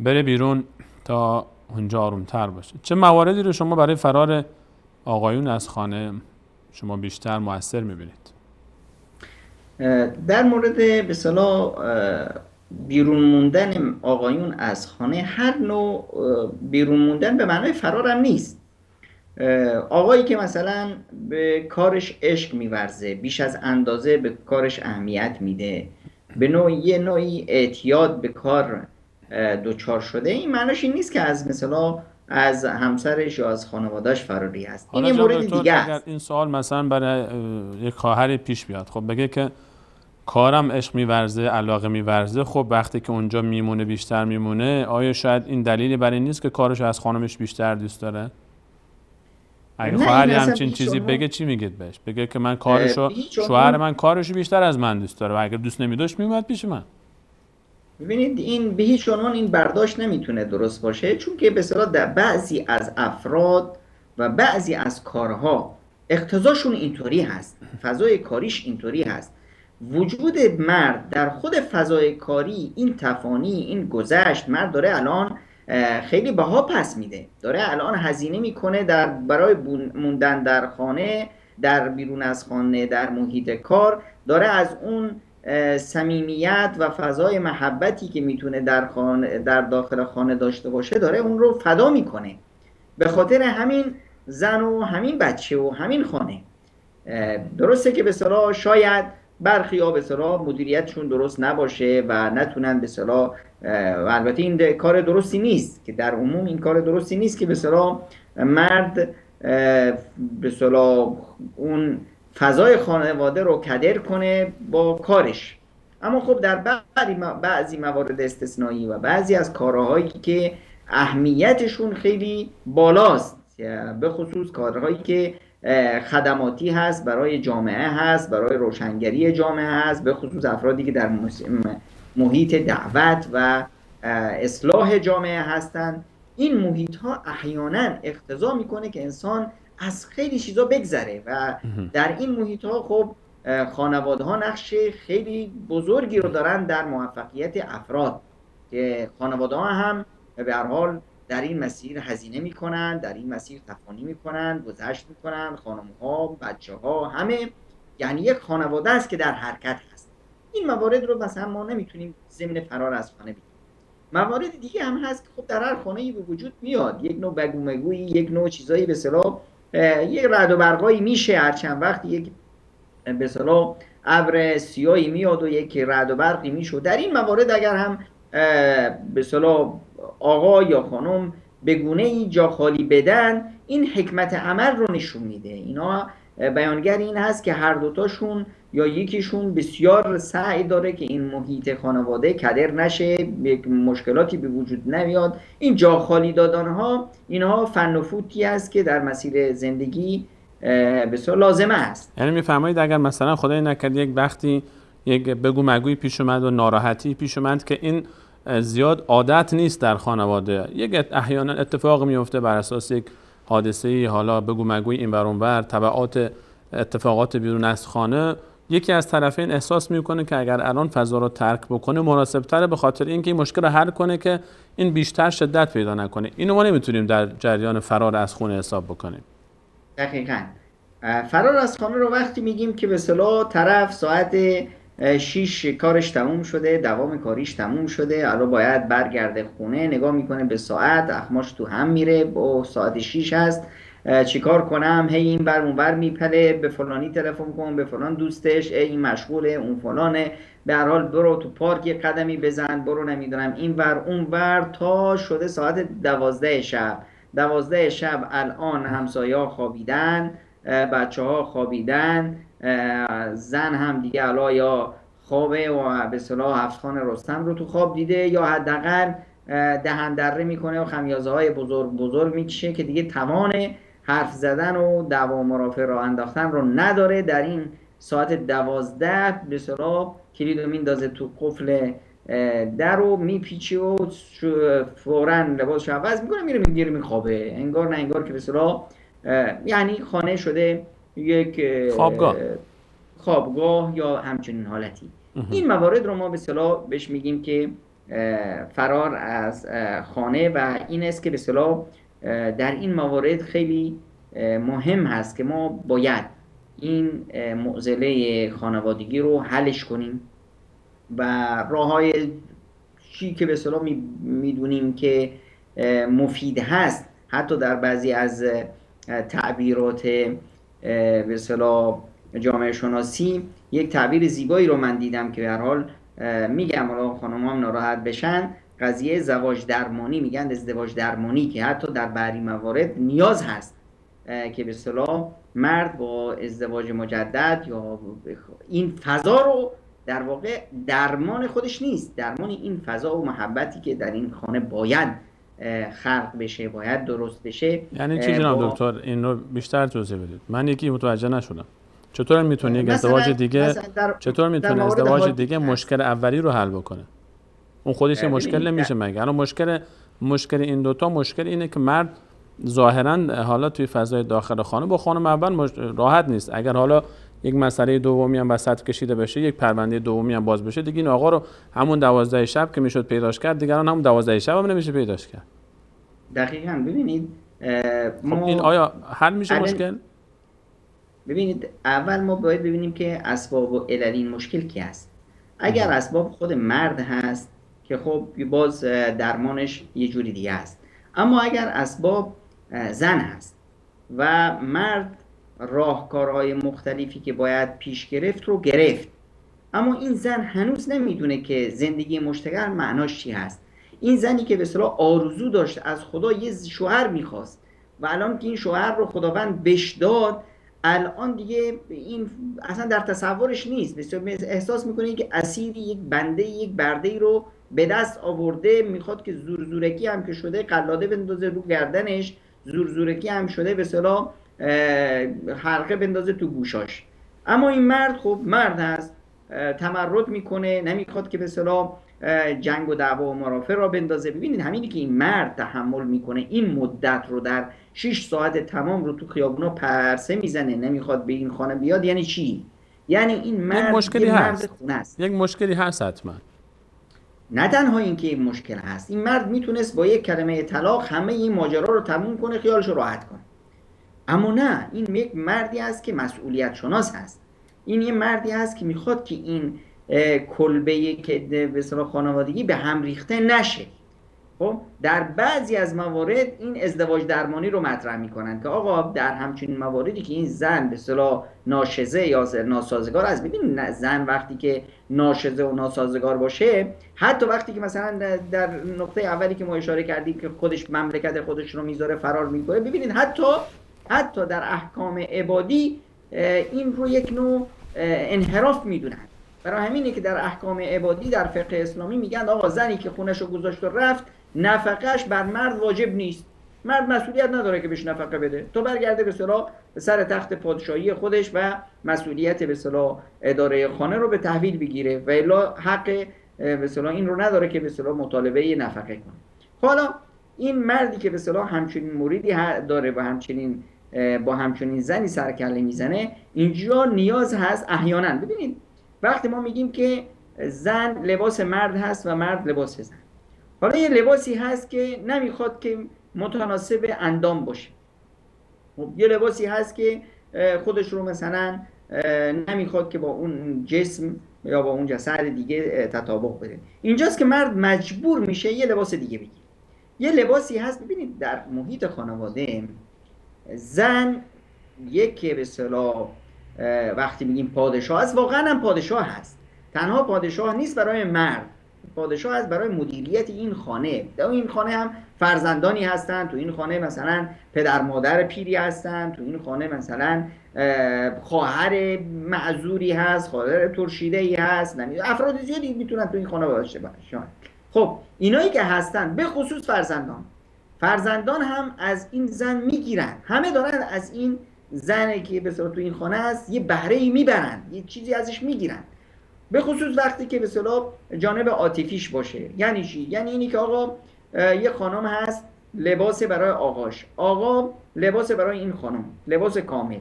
بره بیرون تا اونجا آرومتر باشه. چه مواردی رو شما برای فرار آقایون از خانه شما بیشتر مؤثر میبینید؟ در مورد به اصطلاح بیرون موندن آقایون از خانه، هر نوع بیرون موندن به معنای فرار هم نیست. آقایی که مثلا به کارش عشق میورزه، بیش از اندازه به کارش اهمیت میده، به یه نوعی اعتیاد به کار دوچار شده، این معناش این نیست که از مثلا از همسرش یا از خانوادهش فراری هست. این یه مورد دیگه است. اگر این سوال مثلا برای یک خواهر پیش بیاد، خب بگه که کارم عشق میورزه، علاقه میورزه، خب وقتی که اونجا میمونه بیشتر میمونه، آیا شاید این دلیلی برای این نیست که کارش از خانمش بیشتر دوست داره؟ اگه خواهری همچین چیزی بگه چی میگید بهش؟ بگه که من کارشو، شوهر من کارشو بیشتر از من دوست داره و اگر دوست نمیداشت میومد پیش من. ببینید این به هیچ عنوان این برداشت نمیتونه درست باشه، چون که به اصطلاح در بعضی از افراد و بعضی از کارها اقتضاشون اینطوری هست، فضای کاریش اینطوری هست. وجود مرد در خود فضای کاری، این تفانی، این گذشت، مرد داره الان خیلی بها پس میده، داره الان هزینه میکنه برای موندن در خانه، در بیرون از خانه، در محیط کار، داره از اون صمیمیت و فضای محبتی که میتونه در داخل خانه داشته باشه، داره اون رو فدا میکنه به خاطر همین زن و همین بچه و همین خانه. درسته که به اصطلاح شاید برخی‌ها به اصطلاح مدیریتشون درست نباشه و نتونن به اصطلاح، البته این کار درستی نیست که در عموم این کار درستی نیست که به اصطلاح مرد به اصطلاح اون فضای خانواده رو کدر کنه با کارش. اما خب در بعضی موارد استثنایی و بعضی از کارهایی که اهمیتشون خیلی بالاست، به خصوص کارهایی که خدماتی هست، برای جامعه هست، برای روشنگری جامعه هست، به خصوص افرادی که در محیط دعوت و اصلاح جامعه هستند، این محیط ها احیانا اقتضا میکنه که انسان از خیلی چیزا بگذره و در این محیط ها خب خانواده ها نقش خیلی بزرگی رو دارن در موفقیت افراد، که خانواده ها هم به هر حال در این مسیر هزینه میکنن، در این مسیر تفانی میکنن، گذشت میکنن، خانم ها، بچه ها، همه یعنی یک خانواده است که در حرکت هست. این موارد رو مثلا ما نمیتونیم ضمن فرار از خانه بگیریم. موارد دیگه هم هست که خب در هر خانه‌ای به وجود میاد، یک نوع بگو مگویی، یک نوع چیزایی به اصطلاح یک رعد و برقایی میشه، هر چند وقت یک به اصطلاح ابر سیاهی میاد و یک رعد و برقی میشه. در این موارد اگر هم به اصطلاح آقا یا خانم به گونه‌ای جا خالی بدن، این حکمت عمل رو نشون میده. اینا بیانگر این هست که هر دوتاشون یا یکیشون بسیار سعی داره که این محیط خانواده کدر نشه، مشکلاتی به وجود نمیاد. این جا خالی دادن ها، اینها فن و فوتی است که در مسیر زندگی بسیار لازمه است. یعنی میفرمایید اگر مثلا خدای نکرد یک وقتی یک بگو مگوی پیش اومد و ناراحتی پیش اومد که این زیاد عادت نیست در خانواده، یک احیانا اتفاق میفته بر اساس یک حادثه‌ای، حالا بگو مگوی این ور اون ور، تبعات اتفاقات بیرون از خانه، یکی از طرفین احساس میکنه که اگر الان فضا رو ترک بکنه مناسب تره، به خاطر اینکه این مشکل رو حل کنه که این بیشتر شدت پیدا نکنه. اینو ما نمیتونیم در جریان فرار از خونه حساب بکنیم. دقیقاً فرار از خانه رو وقتی میگیم که به اصطلاح طرف ساعت 6 کارش تموم شده، دوام کاریش تموم شده، الان باید برگرده خونه، نگاه میکنه به ساعت، اخماش تو هم میره، با ساعت 6 هست، چیکار کنم؟ هی این بر اون بر میپله، به فلانی تلفن کن، به فلان دوستش، این مشغوله، اون فلانه، به هر حال برو تو پارک یک قدمی بزن، برو نمیدونم این ور اون ور، تا شده ساعت 12 شب. 12 شب الان همسایه‌ها خوابیدن، بچه ها خوابیدن، زن هم دیگه الان یا خوابه و به اصطلاح هفتخان رستم رو تو خواب دیده، یا حداقل دهن دره میکنه و خمیازه های بزرگ بزرگ میکشه که دیگه توان حرف زدن و دعوا مرافع راه انداختن رو نداره. در این ساعت 12 به اصطلاح کلید رو میندازه تو قفل در رو میپیچه و فوراً لباسش عوض میکنه، میره میخوابه، انگار نه انگار که به اصطلاح یعنی خانه شده یک خوابگاه یا همچنین حالتی. این موارد رو ما به اصطلاح بهش میگیم که فرار از خانه، و این است که به اصطلاح در این موارد خیلی مهم هست که ما باید این معضله خانوادگی رو حلش کنیم و راه‌های چی که به اصطلاح میدونیم که مفید هست، حتی در بعضی از تعبیرات به اصطلاح جامعه شناسی یک تعبیر زیبایی رو من دیدم که به هر حال میگم حالا خانم‌ها هم ناراحت بشن، قضیه زواج درمانی میگن، ازدواج درمانی، که حتی در بعضی موارد نیاز هست که به اصطلاح مرد با ازدواج مجدد یا این فضا رو، در واقع درمان خودش نیست، درمان این فضا و محبتی که در این خانه باید خلق بشه، باید درست بشه. یعنی چی جناب دکتر؟ این رو بیشتر توضیح بدید، من یکی متوجه نشدم. چطور میتونه یک ازدواج دیگه ازدواج دیگه مشکل اولی رو حل بکنه؟ اون خودش مشکل نمیشه مگه؟ الان مشکل این دوتا، مشکل اینه که مرد ظاهرا حالا توی فضای داخل خانه با خانم اول راحت نیست. اگر حالا یک مسئله دومی هم وسط کشیده بشه، یک پرونده دومی هم باز بشه، دیگه این آقا رو همون 12 شب که میشد پیداش کرد، دیگه الان همون 12 شب هم نمیشه پیداش کرد. دقیقاً. ببینید خب این آیا حل میشه مشکل؟ ببینید اول ما باید ببینیم که اسباب و علل این مشکل کی هست. اگر اسباب خود مرد هست که خب باز درمانش یه جوری دیگه است، اما اگر اسباب زن هست و مرد راهکارهای مختلفی که باید پیش گرفت رو گرفت، اما این زن هنوز نمیدونه که زندگی مشترک معناش چی هست. این زنی که به اصطلاح آرزو داشت از خدا یه شوهر میخواست و الان که این شوهر رو خداوند بهش داد، الان دیگه این اصلا در تصورش نیست، احساس میکنه که اسیری یک بنده یک برده رو به دست آورده، میخواد که زورکی هم که شده قلاده بندازه رو گردنش، زورکی هم شده به اصطلاح حلقه بندازه تو گوشاش. اما این مرد خب مرد هست، تمرد میکنه، نمیخواد که به اصطلاح جنگ و دعوا و مرافع را بندازه. ببینید همینی که این مرد تحمل میکنه این مدت رو، در 6 ساعت تمام رو تو خیابونا پرسه میزنه، نمیخواد به این خانه بیاد، یعنی چی؟ یعنی این مرد مرد خونه است. یک مشکلی هست حتما. نه تنها این که مشکل هست، این مرد میتونست با یک کلمه طلاق همه این ماجرا رو تموم کنه، خیالش رو راحت کنه. اما نه، این یک مردی است که مسئولیت شناس هست. این یه مردی هست که میخواد که این کلبه که به اصطلاح خانوادگی به هم ریخته نشه. خب در بعضی از موارد این ازدواج درمانی رو مطرح میکنن که آقا در همچین مواردی که این زن به اصطلاح ناشزه یا ناسازگار است، ببین زن وقتی که ناشزه و ناسازگار باشه، حتی وقتی که مثلا در نقطه اولی که ما اشاره کردیم که خودش مملکت خودش رو میذاره فرار میکنه، ببینید حتی در احکام عبادی این رو یک نوع انحراف میدونن. برای همینه که در احکام عبادی در فقه اسلامی میگن آقا زنی که خونش رو گذاشت و رفت نفقهش بر مرد واجب نیست، مرد مسئولیت نداره که بهش نفقه بده، تو برگرده به اصطلاح سر تخت پادشاهی خودش و مسئولیت به اصطلاح اداره خانه رو به تحویل بگیره و الا حق به اصطلاح این رو نداره که به اصطلاح مطالبه نفقه کنه. حالا این مردی که به اصطلاح همچنین موردی داره و همچنین با همچنین زنی سرکله میزنه، اینجا نیاز هست احیانا. ببینید وقتی ما میگیم که زن لباس مرد هست و مرد لباس زن، حالا یه لباسی هست که نمیخواد که متناسب اندام باشه، یه لباسی هست که خودش رو مثلا نمیخواد که با اون جسم یا با اون جسد دیگه تطابق بده، اینجاست که مرد مجبور میشه یه لباس دیگه بگیره. یه لباسی هست، ببینید در محیط خانواده زن یک به اصطلاح وقتی میگیم پادشاه هست، واقعا هم پادشاه هست، تنها پادشاه نیست برای مرد، پادشاه هست برای مدیریت این خانه. در این خانه هم فرزندانی هستن، تو این خانه مثلا پدر مادر پیری هستن، تو این خانه مثلا خواهر معذوری هست، خواهر ترشیده‌ای هست، افراد زیادی میتونن تو این خانه باشن. خب اینایی که هستن به خصوص فرزندان هم از این زن میگیرن، همه دارن از این زنی که به اصطلاح تو این خانه هست یه بهره‌ای میبرن، یه چیزی ازش میگیرن، به خصوص وقتی که به اصطلاح جانب عاطفیش باشه. یعنی چی؟ یعنی اینی که آقا یه خانم هست لباس برای آقاش، آقا لباس برای این خانم، لباس کامل.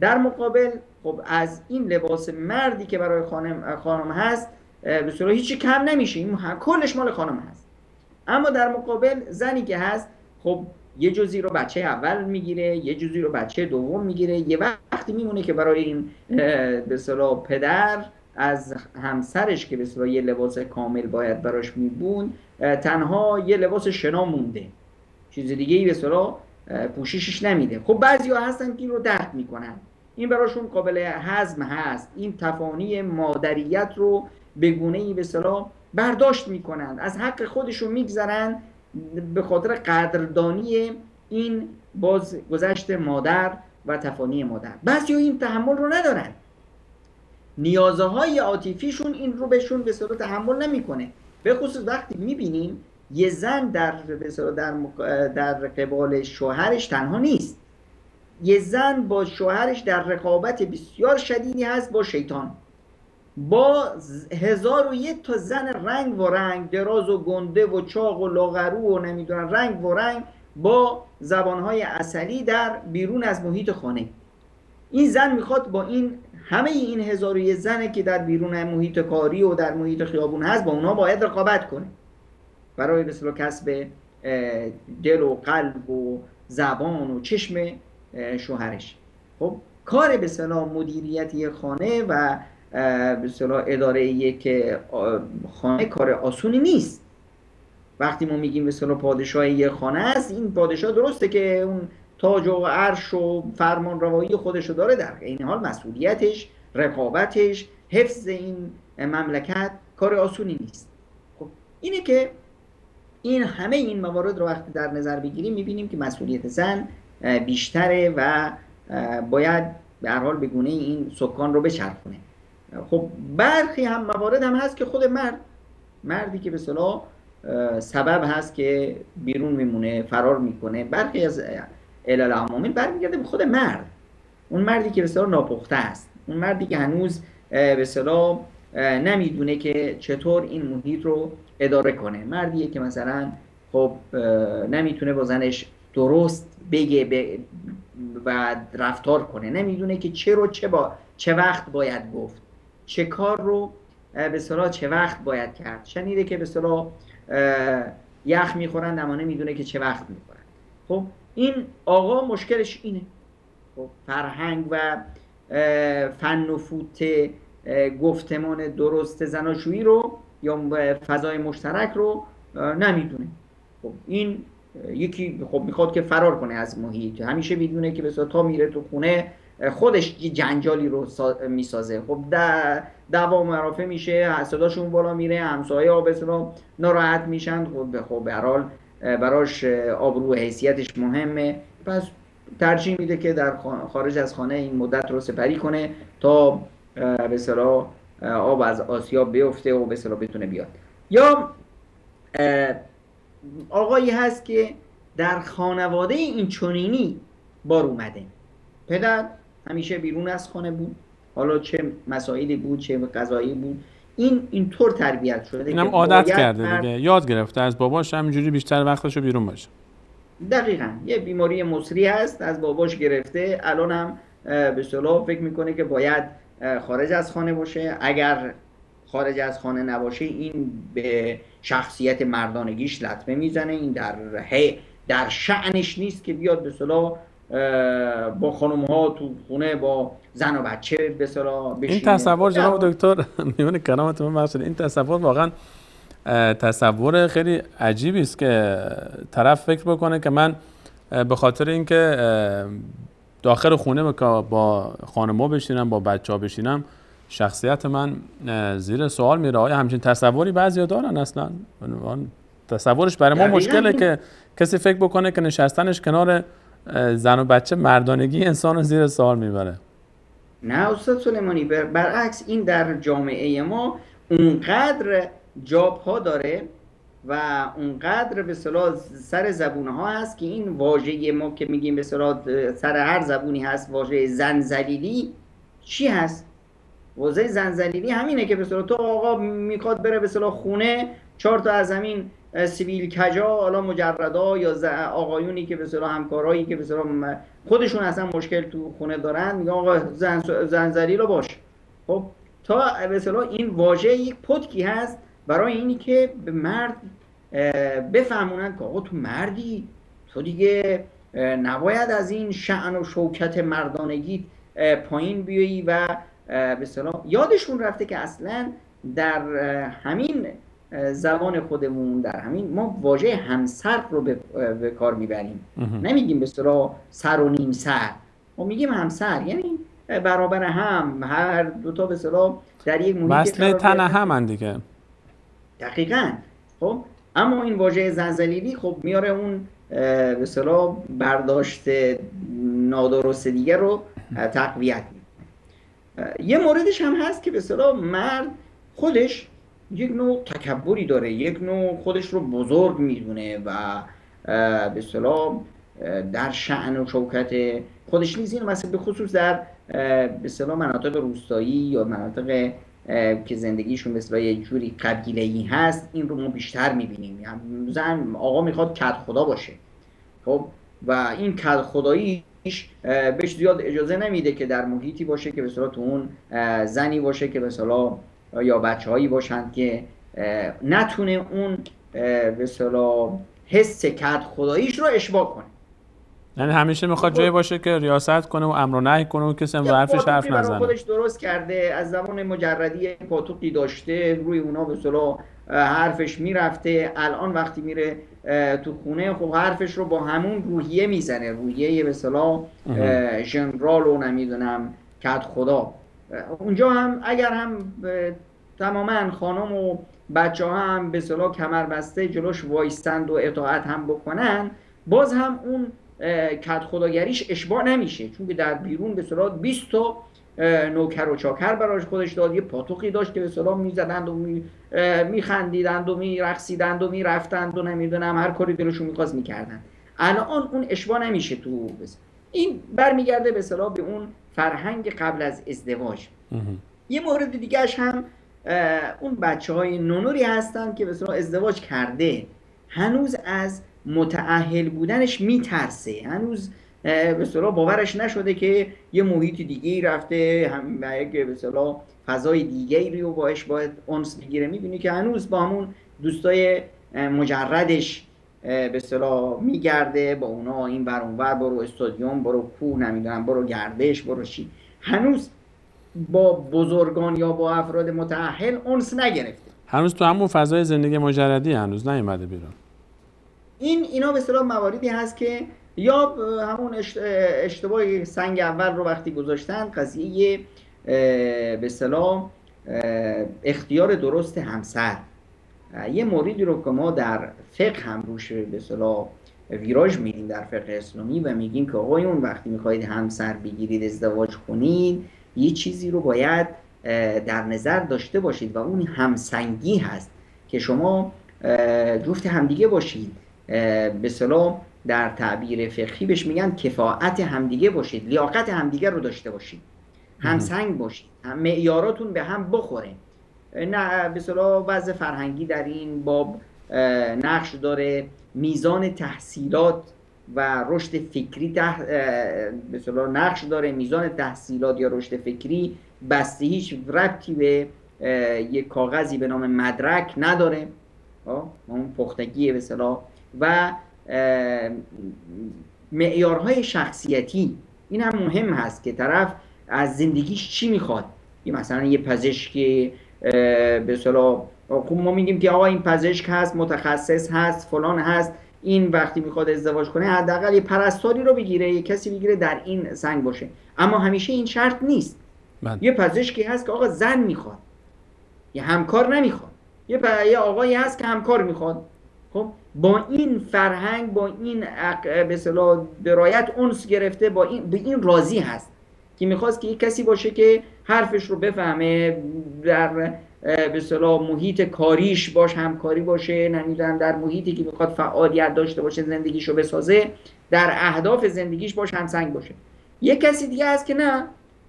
در مقابل خب از این لباس مردی که برای خانم هست به اصطلاح هیچی کم نمیشه، این کلش مال خانم هست. اما در مقابل زنی که هست خب یه جزئی رو بچه اول میگیره، یه جزئی رو بچه دوم میگیره، یه وقتی میمونه که برای این به اصطلاح پدر از همسرش که به اصطلاح یه لباس کامل باید براش میبون تنها یه لباس شنا مونده، چیز دیگه ای به اصطلاح پوششش نمیده. خب بعضیا هستن که این رو درک میکنن، این براشون قابل هضم هست، این تفانی مادریت رو به گونه‌ای به اصطلاح برداشت میکنن، از حق خودشون میگذرن به خاطر قدردانی این بازگذشت مادر و تفانی مادر. بعضیا این تحمل رو ندارن، نیازهای عاطفیشون این رو بهشون به اصطلاح تحمل نمیکنه. به خصوص وقتی میبینیم یه زن در قبال شوهرش تنها نیست، یه زن با شوهرش در رقابت بسیار شدیدی هست با شیطان، با 1001 تا زن رنگ و رنگ، دراز و گنده و چاق و لاغرو و نمیدونن رنگ و رنگ، با زبانهای عسلی در بیرون از محیط خانه. این زن میخواد با این همه این 1001 زنه که در بیرون محیط کاری و در محیط خیابون هست با اونا باید رقابت کنه برای به اصطلاح کسب دل و قلب و زبان و چشم شوهرش. خب کار به اصطلاح مدیریتی خانه و به اصطلاح اداره یک خانه کار آسونی نیست. وقتی ما میگیم به اصطلاح پادشاه یک خانه است، این پادشاه درسته که اون تاج و عرش و فرمان روایی خودش رو داره، در این حال مسئولیتش، رقابتش، حفظ این مملکت کار آسونی نیست. خب اینه که این همه این موارد رو وقتی در نظر بگیریم میبینیم که مسئولیت زن بیشتره و باید به هر حال به گونه این سکان رو بچرخونه. خب برخی هم موارد هم هست که خود مردی که به اصطلاح سبب هست که بیرون میمونه، فرار میکنه، برخی از علل عوامل برمیگرده به خود مرد، اون مردی که به اصطلاح ناپخته است، اون مردی که هنوز به اصطلاح نمیدونه که چطور این محیط رو اداره کنه، مردیه که مثلا خب نمیتونه با زنش درست بگه و رفتار کنه، نمیدونه که چه وقت باید گفت، چه کار رو به اصطلاح چه وقت باید کرد. شنیده که به اصطلاح یخ میخورن اما نمیدونه که چه وقت میخورن. خب این آقا مشکلش اینه، خب فرهنگ و فن و فوت گفتمان درست زناشویی رو یا فضای مشترک رو نمیدونه. خب این یکی خب میخواد که فرار کنه از محیط، همیشه میدونه که مثلا تا میره تو خونه خودش یه جنجالی رو میسازه، خب دعوا مرافع میشه، صداشون بالا میره، همسایه‌ها به اصطلاح ناراحت میشن، خب به هر حال براش آبرو و حیثیتش مهمه، پس ترجیح میده که در خارج از خانه این مدت رو سپری کنه تا به اصطلاح آب از آسیاب بیفته و به اصطلاح بتونه بیاد. یا آقایی هست که در خانواده این چنینی بار اومده، پدر همیشه بیرون از خانه بود، حالا چه مسائلی بود چه قضایی بود، اینطور تربیت شده، اینم عادت کرده دیگه، یاد گرفته از باباش همینجوری بیشتر وقتشو بیرون باشه. دقیقاً یه بیماری مصری هست از باباش گرفته، الان هم به اصطلاح فکر میکنه که باید خارج از خانه باشه. اگر خارج از خانه نباشه این به شخصیت مردانگیش لطمه میزنه، این در شأنش نیست که بیاد به اصطلاح با خانم ها تو خونه با زن و بچه به اصطلاح بشینه. این تصور جناب دکتر میونه کرامتون بخشید، این تصور واقعا تصور خیلی عجیبی است که طرف فکر بکنه که من به خاطر اینکه داخل خونه با خانم‌ها بشینم با بچه‌ها بشینم شخصیت من زیر سوال میره. آیا همچین تصوری بعضیا دارن؟ اصلا تصورش برای ما مشکله که کسی فکر بکنه که نشستنش کنار زن و بچه مردانگی انسان رو زیر سوال میبره. نه استاد سلیمانی، برعکس این در جامعه ما اونقدر جابها داره و اونقدر به اصطلاح سر زبون ها هست که این واژه ما که میگیم به اصطلاح سر هر زبونی هست، واژه زنزلیلی چی هست؟ واژه زنزلیلی همینه که به اصطلاح تو آقا میخواد بره به اصطلاح خونه، 4 تا از همین سیبیل کجا، حالا مجردا یا آقایونی که به اصطلاح همکارایی که به اصطلاح خودشون اصلا مشکل تو خونه دارن، میگن آقا زنزلیل رو باش. خب تا به اصطلاح این واژه یک پتکی هست برای اینی که به مرد بفهمونن که آقا تو مردی، تو دیگه نباید از این شأن و شوکت مردانگی پایین بیایی و به اصطلاح یادشون رفته که اصلا در همین زبان خودمون، در همین ما واژه همسر رو به کار میبریم، نمیگیم به اصطلاح سر و نیم سر، ما میگیم همسر، یعنی برابر هم، هر دو تا به اصطلاح در یک محیط وصله تن همن دیگه. دقیقاً. خب اما این واژه زنزلیلی خب میاره اون به اصطلاح برداشت نادرست دیگه رو تقویت میکنه. یه موردش هم هست که به اصطلاح مرد خودش یک نوع تکبری داره، یک نوع خودش رو بزرگ میدونه و به اصطلاح در شأن و شوکت خودش نیست. این مثلا به خصوص در به اصطلاح مناطق روستایی یا مناطق که زندگیشون به اصطلاح یه جوری قبیله‌ای هست، این رو ما بیشتر می‌بینیم. یعنی زن آقا میخواد کد خدا باشه، خب و این کد خداییش بهش زیاد اجازه نمیده که در محیطی باشه که به اصطلاح تو اون زنی باشه که به اصطلاح یا بچه‌هایی باشند که نتونه اون به اصطلاح حس کد خداییش رو اشباع کنه. یعنی همیشه میخواد جایی باشه که ریاست کنه و امر و نهی کنه و کسی هم رو حرفش حرف نزنه. خودش درست کرده، از زمان مجردی پاتوقی داشته، روی اونا به اصطلاح حرفش میرفته. الان وقتی میره تو خونه خب حرفش رو با همون روحیه میزنه، روحیه به اصطلاح ژنرال و نمیدونم کد خدا. اونجا هم اگر هم تماما خانم و بچه ها هم به اصطلاح کمر بسته جلوش وایستند و اطاعت هم بکنن، باز هم اون کد خداگریش اشباع نمیشه، چون که در بیرون به اصطلاح 20 تا نوکر و چاکر براش خودش داد، یه پاتوقی داشت که به اصطلاح میزدند و میخندیدند و میرقصیدند و میرفتند و نمیدونم هر کاری دلشون میخواست میکردن. الان اون اشباع نمیشه تو این برمیگرده به اصطلاح به اون فرهنگ قبل از ازدواج. یه مورد دیگهش هم اون بچه‌های نونوری هستن که به اصطلاح ازدواج کرده، هنوز از متأهل بودنش میترسه، هنوز به اصطلاح باورش نشده که یه محیط دیگه‌ای رفته، هم به اصطلاح فضای دیگه‌ای رو باش باید انس بگیره. می‌بینی که هنوز با همون دوستای مجردش به اصطلاح میگرده، با اونا این ور اون ور، برو استادیوم، برو کوه، نمیدونم برو گردش، برو چی، هنوز با بزرگان یا با افراد متأهل انس نگرفته، هنوز تو همون فضای زندگی مجردی هنوز نیومده بیرون. اینا به اصطلاح مواردی هست که یا همون اشتباه سنگ اول رو وقتی گذاشتن، قضیه به اصطلاح اختیار درست همسر، یه موردی رو که ما در فقه هم روش به اصطلاح ویراژ میدیم در فقه اسلامی و میگیم که آقایون وقتی میخواید همسر بگیرید، ازدواج کنید، یه چیزی رو باید در نظر داشته باشید و اون همسنگی هست که شما جفت همدیگه باشید. به اصطلاح در تعبیر فقهی بهش میگن کفاءت همدیگه باشید، لیاقت همدیگه رو داشته باشید، همسنگ باشید، معیاراتون به هم بخوره. نه به اصطلاح وضع فرهنگی در این باب نقش داره، میزان تحصیلات و رشد فکری به اصطلاح نقش داره. میزان تحصیلات یا رشد فکری بسته هیچ ربطی به یک کاغذی به نام مدرک نداره، اون پختگی به اصطلاح. و معیارهای شخصیتی این هم مهم هست که طرف از زندگیش چی میخواد. مثلا یه پزشک به اصطلاح خب ما میگیم که آقا این پزشک هست، متخصص هست، فلان هست، این وقتی میخواد ازدواج کنه حداقل یه پرستاری رو بگیره، یه کسی بگیره در این سنگ باشه. اما همیشه این شرط نیست. یه پزشکی هست که آقا زن میخواد، یه همکار نمیخواد. یه آقایی هست که همکار میخواد. خب با این فرهنگ، با این به اصطلاح درایت انس گرفته، به این راضی هست که میخواست که یک کسی باشه که حرفش رو بفهمه، در به اصطلاح محیط کاریش باش همکاری باشه، نمیدونم در محیطی که میخواد فعالیت داشته باشه، زندگیشو بسازه، در اهداف زندگیش باش همسنگ باشه. یک کسی دیگه هست که نه،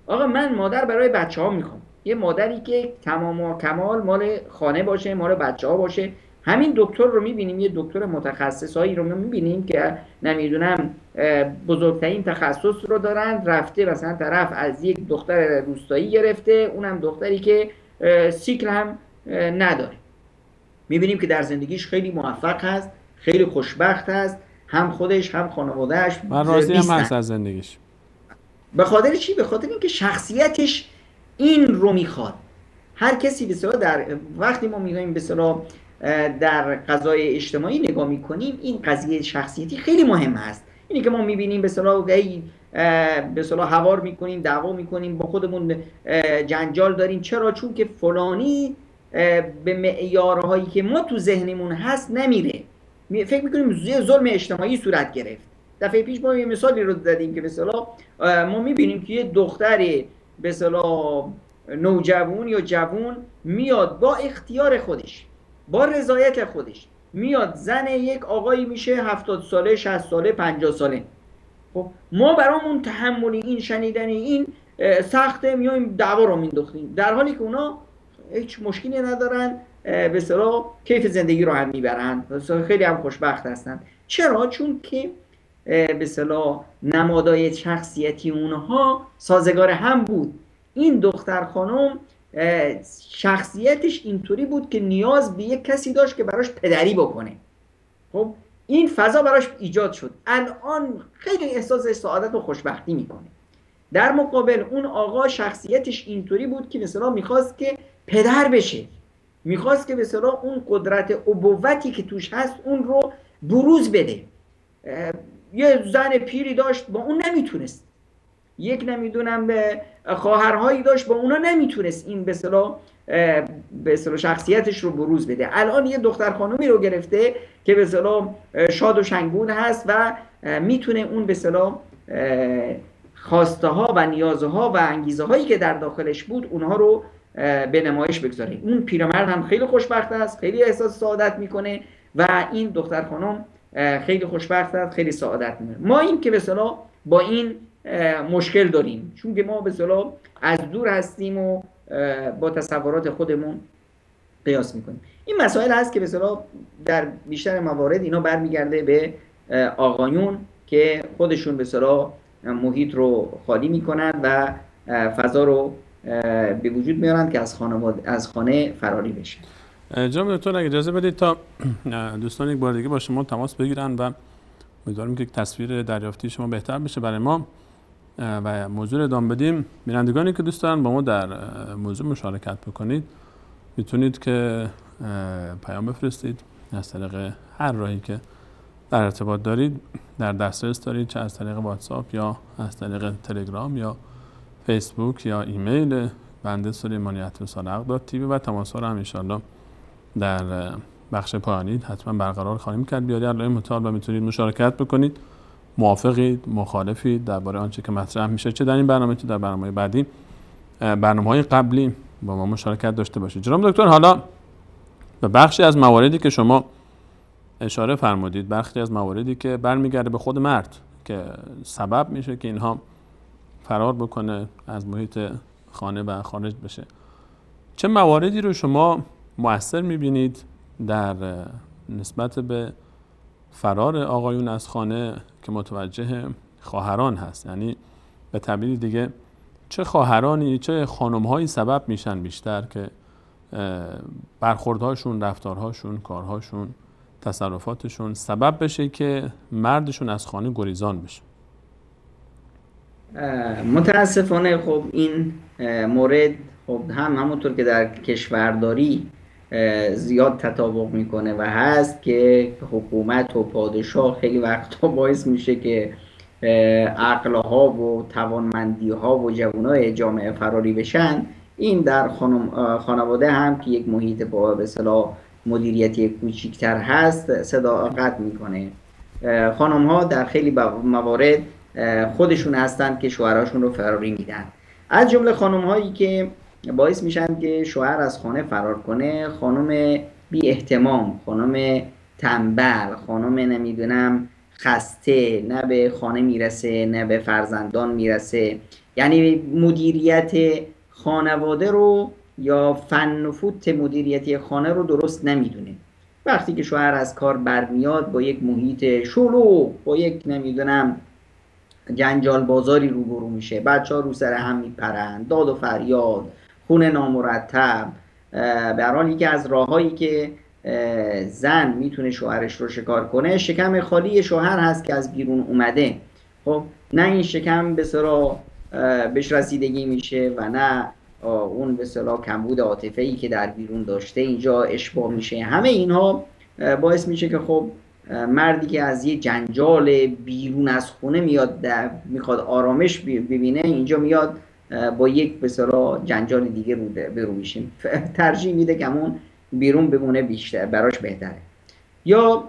آقا من مادر برای بچه‌ها میخوام، یه مادری که تمام و کمال مال خانه باشه، مال بچه‌ها باشه. همین دکتر رو میبینیم، یه دکتر متخصصایی رو میبینیم که نمیدونم بزرگترین تخصص رو دارن، رفته مثلا طرف از یک دختر روستایی گرفته، اونم دختری که سیکل هم نداره. میبینیم که در زندگیش خیلی موفق هست، خیلی خوشبخت هست، هم خودش هم خانوادهش من راضی هم هست از زندگیش. به خاطر چی؟ به خاطر اینکه شخصیتش این رو میخواد. هر کسی به اصطلاح در وقتی ما میگیم به اصطلاح در قضای اجتماعی نگاه میکنیم، این قضیه شخصیتی خیلی مهم هست. اینی که ما میبینیم به اصطلاح به اصطلاح هوار میکنیم، دعوا میکنیم، با خودمون جنجال داریم. چرا؟ چون که فلانی به معیارهایی که ما تو ذهنمون هست نمیره. فکر میکنیم ظلم اجتماعی صورت گرفت. دفعه پیش ما یه مثالی رو زدیم که به اصطلاح ما میبینیم که یه دختری به اصطلاح نوجوان یا جوان میاد با اختیار خودش، با رضایت خودش میاد زن یک آقایی میشه 70 ساله، 60 ساله، 50 ساله. خب ما برامون تحمل این شنیدن این سخته، میایم دعوا رو مینداختیم، در حالی که اونا هیچ مشکلی ندارن، به اصطلاح کیف زندگی رو هم میبرن، خیلی هم خوشبخت هستن. چرا؟ چون که به اصطلاح نمادهای شخصیتی اونها سازگار هم بود. این دختر خانم شخصیتش اینطوری بود که نیاز به یک کسی داشت که براش پدری بکنه. خب این فضا براش ایجاد شد. الان خیلی احساس سعادت و خوشبختی میکنه. در مقابل اون آقا شخصیتش اینطوری بود که مثلا میخواست که پدر بشه، میخواست که مثلا اون قدرت ابوتی که توش هست اون رو بروز بده. یه زن پیری داشت، با اون نمیتونست. یک نمیدونم به خواهرهایی داشت، با اونا نمیتونست این به اصطلاح شخصیتش رو بروز بده. الان یه دختر خانومی رو گرفته که به اصطلاح شاد و شنگون هست و میتونه اون به اصطلاح خواسته ها و نیازه ها و انگیزه هایی که در داخلش بود اونها رو به نمایش بگذاره. اون پیرمرد هم خیلی خوشبخت است، خیلی احساس سعادت میکنه و این دختر خانم خیلی خوشبخت است، خیلی سعادت میکنه. ما این که به اصطلاح با این مشکل داریم، چون که ما به اصطلاح از دور هستیم و با تصورات خودمون قیاس میکنیم. این مسائل هست که به اصطلاح در بیشتر موارد اینا برمیگرده به آقایون که خودشون به اصطلاح محیط رو خالی میکنن و فضا رو به وجود میارن که از خانه فراری بشن. جناب دکتر اگه اجازه بدید تا دوستان یک بار دیگه با شما تماس بگیرن و امیدوارم که تصویر دریافتی شما بهتر بشه برای ما و موضوع رو ادامه بدیم. بینندگانی که دوست دارن با ما در موضوع مشارکت بکنید میتونید که پیام بفرستید از طریق هر راهی که در ارتباط دارید در دسترس دارید، چه از طریق واتساپ یا از طریق تلگرام یا فیسبوک یا ایمیل بنده سلیمانی @صالحق.tv و تماس ها رو هم انشاءالله در بخش پایانی حتما برقرار خواهیم کرد. بیاد در لایه متعال و میتونید مشارکت بکنید. موافقید، مخالفید درباره آنچه که مطرح میشه، چه در این برنامه چه در برنامه بعدی، برنامه‌های قبلی با ما مشارکت داشته باشید. جناب دکتر، حالا به بخشی از مواردی که شما اشاره فرمودید، بخشی از مواردی که برمیگرده به خود مرد که سبب میشه که اینها فرار بکنه از محیط خانه و خارج بشه، چه مواردی رو شما مؤثر میبینید در نسبت به فرار آقایون از خانه که متوجه خواهران هست؟ یعنی به تعبیر دیگه چه خواهرانی، چه خانم‌هایی سبب میشن بیشتر که برخوردهاشون، رفتارهاشون، کارهاشون، تصرفاتشون سبب بشه که مردشون از خانه گریزان بشه؟ متاسفانه خب این مورد خب همونطور که در کشورداری زیاد تطابق میکنه و هست که حکومت و پادشاه خیلی وقتا باعث میشه که عقلها و توانمندیها و جوانای جامعه فراری بشن. این در خانواده هم که یک محیط با به اصطلاح مدیریتی کوچیک‌تر هست صداقت میکنه. خانم ها در خیلی موارد خودشون هستن که شوهراشون رو فراری میدن. از جمله خانم هایی که باعث میشن که شوهر از خانه فرار کنه، خانم بی احتمام، خانم تنبل، خانم نمیدونم خسته، نه به خانه میرسه نه به فرزندان میرسه، یعنی مدیریت خانواده رو یا فن و فوت مدیریتی خانه رو درست نمیدونه. وقتی که شوهر از کار برمیاد با یک محیط شلوغ، با یک نمیدونم جنجال بازاری روبرو میشه، بچه ها رو سر هم میپرن، داد و فریاد، خونه نامرتب. به هر حال یکی از راههایی که زن میتونه شوهرش رو شکار کنه، شکم خالی شوهر هست که از بیرون اومده. خب نه این شکم به صلاح بهش رسیدگی میشه و نه اون به صلاح کمبود عاطفه‌ای که در بیرون داشته اینجا اشباع میشه. همه اینها باعث میشه که خب مردی که از یه جنجال بیرون از خونه میاد میخواد آرامش ببینه، اینجا میاد با یک به اصطلاح جنجال دیگه رو میشیم، ترجیح میده که همون بیرون بمونه، بیشتر براش بهتره. یا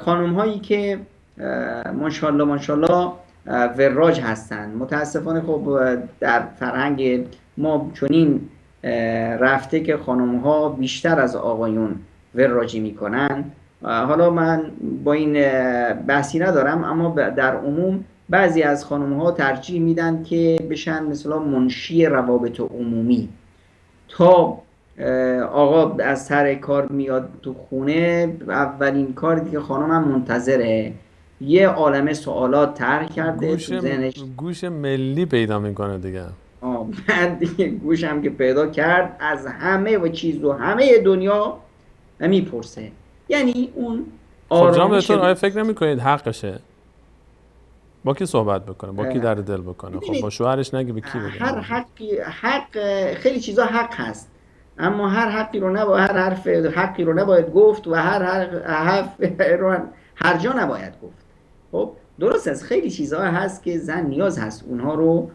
خانم هایی که ماشاءالله وراج هستن. متاسفانه خب در فرهنگ ما چنین رفته که خانم ها بیشتر از آقایون وراجی میکنن. حالا من با این بحثی ندارم، اما در عموم بعضی از خانم ها ترجیح میدن که بشن مثلا منشی روابط عمومی. تا آقا از سر کار میاد تو خونه، اولین کاری که خانم هم منتظره یه عالمه سوالات طرح کرده تو ذهنش، گوش ملی پیدا میکنه دیگه. بعد دیگه گوش هم که پیدا کرد از همه و چیز و همه دنیا میپرسه. یعنی اون آرامش. خب آیا فکر نمی‌کنید حقشه با کی صحبت بکنه، با کی در دل بکنه؟ خب با شوهرش نگه به کی بگه؟ هر حق خیلی چیزا حق هست، اما هر حقی رو نباید، هر حرف حقی رو نباید گفت و هر حرف رو هر جا نباید گفت. خب درست است، خیلی چیزا هست که زن نیاز هست اونها رو،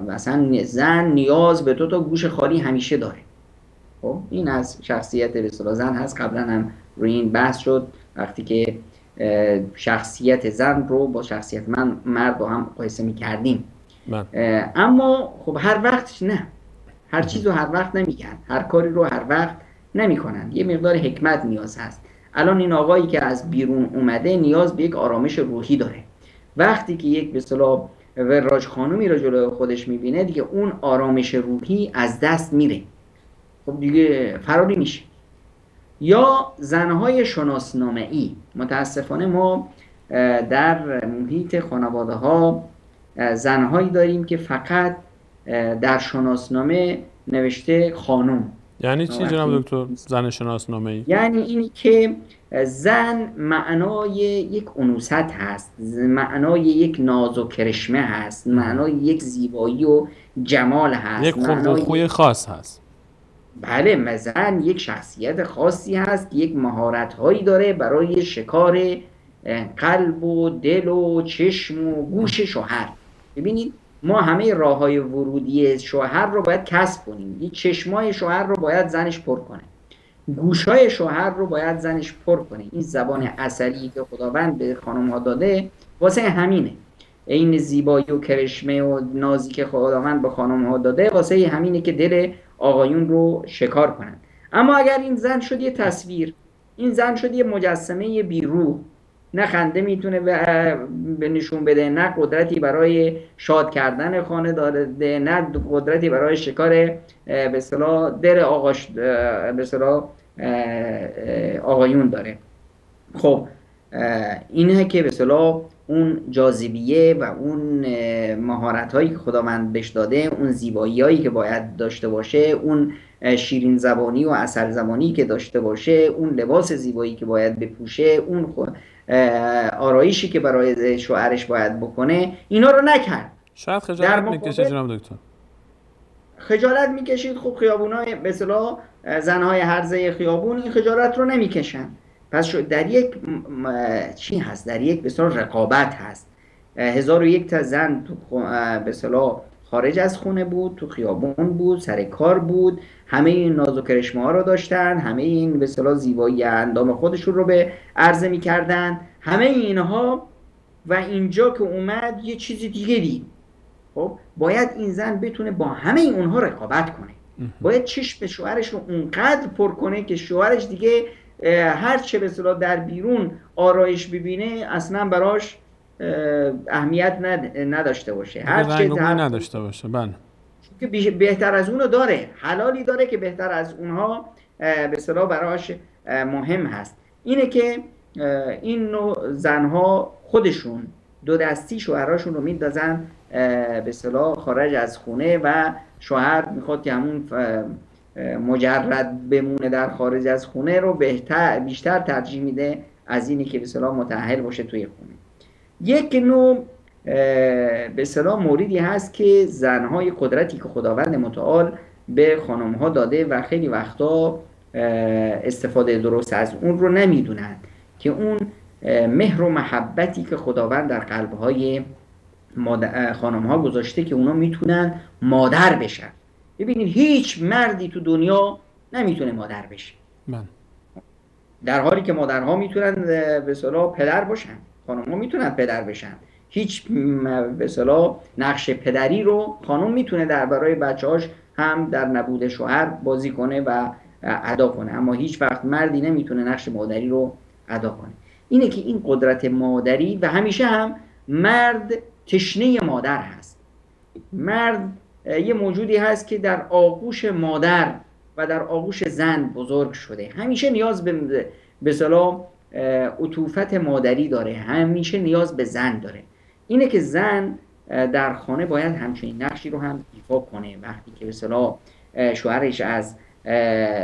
مثلا زن نیاز به دو تا گوش خالی همیشه داره. خب این از شخصیت به اصطلاح زن هست. قبلا هم روی این بحث شد وقتی که شخصیت زن رو با شخصیت مرد با هم مقایسه می‌کردیم. اما خب هر وقت نه، هر چیز رو هر وقت نمیگن، هر کاری رو هر وقت نمیکنن. یه مقدار حکمت نیاز هست. الان این آقایی که از بیرون اومده نیاز به یک آرامش روحی داره. وقتی که یک به اصطلاح وراج خانومی رو جلوی خودش میبینه، دیگه اون آرامش روحی از دست میره، خب دیگه فراری میشه. یا زنهای شناسنامه‌ای. متاسفانه ما در محیط خانواده ها زنهایی داریم که فقط در شناسنامه نوشته خانم. یعنی چی جناب دکتر زن شناسنامه‌ای؟ یعنی اینی که زن معنای یک انوثت هست، معنای یک ناز و کرشمه هست، معنای یک زیبایی و جمال هست، یک خلق و خوی خاص هست. بله، زن یک شخصیت خاصی هست که یک مهارت‌هایی داره برای شکار قلب و دل و چشم و گوش شوهر. ببینید ما همه راه‌های ورودی شوهر رو باید کسب کنیم. این چشمای شوهر رو باید زنش پر کنه. گوشای شوهر رو باید زنش پر کنه. این زبان عسلی که خداوند به خانم ها داده واسه همینه. این زیبایی و کرشمه و نازی که خداوند به خانم ها داده واسه همینه که دل آقایون رو شکار کنن. اما اگر این زن شد یه تصویر، این زن شد یه مجسمه بیروح، نه خنده میتونه به نشون بده، نه قدرتی برای شاد کردن خانه داره، نه قدرتی برای شکار به اصطلاح دل به اصطلاح آقایون داره. خب اینه که به اصطلاح اون جاذبیه و اون مهارت هایی که خداوند بهش داده، اون زیبایی هایی که باید داشته باشه، اون شیرین زبانی و عسل زبانی که داشته باشه، اون لباس زیبایی که باید بپوشه، اون آرایشی که برای شوهرش باید بکنه، اینا رو نکرد. شاید خجالت میکشه جناب دکتر. خجالت میکشید. خب خیابونای به اصطلاح زنهای هرزه خیابون این خجالت رو نمیکشن. پس در یک چی هست؟ در یک به اصطلاح رقابت هست. 1001 تا زن تو به اصطلاح خارج از خونه بود، تو خیابون بود، سر کار بود، همه این ناز و کرشمه ها رو داشتن، همه این به اصطلاح زیبایی اندام خودشون رو به عرضه میکردن، همه اینها. و اینجا که اومد یه چیزی دیگه دید. خب باید این زن بتونه با همه اونها رقابت کنه. باید چشم به شوهرش رو اونقدر پر کنه که شوهرش دیگه هر چه به اصطلاح در بیرون آرایش ببینه اصلا براش اهمیت نداشته باشه، هر چه نداشته باشه. بله، که بهتر از اونو داره، حلالی داره که بهتر از اونها به اصطلاح براش مهم هست. اینه که این نوع زنها خودشون دو دستی شوهراشون رو میندازن به اصطلاح خارج از خونه و شوهر میخواد که همون مجرد بمونه در خارج از خونه رو بیشتر ترجیح میده از اینی که به اصطلاح متأهل باشه توی خونه. یک نوع به اصطلاح موردی هست که زنهای قدرتی که خداوند متعال به خانمها داده و خیلی وقتا استفاده درست از اون رو نمیدونن، که اون مهر و محبتی که خداوند در قلبهای خانمها گذاشته که اونا میتونن مادر بشن. ببینید هیچ مردی تو دنیا نمیتونه مادر بشه، در حالی که مادرها میتونن به اصطلاح پدر باشن، خانمها میتونن پدر بشن. هیچ به اصطلاح نقش پدری رو خانم میتونه در برای بچه‌هاش هم در نبود شوهر بازی کنه و ادا کنه، اما هیچ وقت مردی نمیتونه نقش مادری رو ادا کنه. اینه که این قدرت مادری و همیشه هم مرد تشنه مادر هست. مرد یه موجودی هست که در آغوش مادر و در آغوش زن بزرگ شده، همیشه نیاز به اصطلاح عطوفت مادری داره، همیشه نیاز به زن داره. اینه که زن در خانه باید همچنین نقشی رو هم ایفا کنه. وقتی که به اصطلاح شوهرش از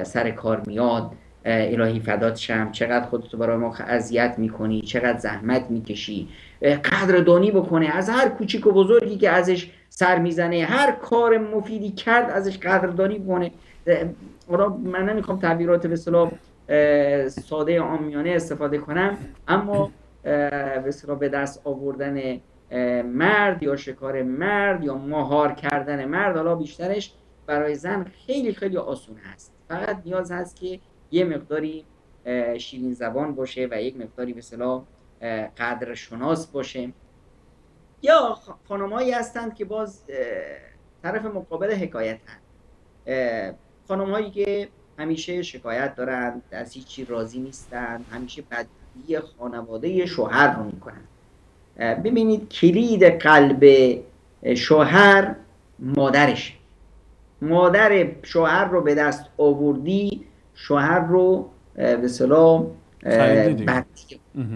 سر کار میاد، الهی فدات شم، چقدر خودتو برای ما اذیت میکنی، چقدر زحمت میکشی، قدردانی بکنه از هر کوچیک و بزرگی که ازش سر میزنه، هر کار مفیدی کرد ازش قدردانی بکنه. من نمیخوام تعبیرات به اصطلاح ساده عامیانه استفاده کنم، اما به اصطلاح به دست آوردن مرد یا شکار مرد یا مهار کردن مرد، حالا بیشترش برای زن خیلی خیلی آسون هست. فقط نیاز هست که یه مقداری شیرین زبان باشه و یک مقداری به اصطلاح قدر شناس باشه. یا خانم‌هایی هستند که باز طرف مقابل حکایتن، خانم‌هایی که همیشه شکایت دارن، از هیچی راضی نیستن، همیشه بدگویی خانواده شوهر رو میکنن. ببینید کلید قلب شوهر مادرش. مادر شوهر رو به دست آوردی، شوهر رو به اصطلاح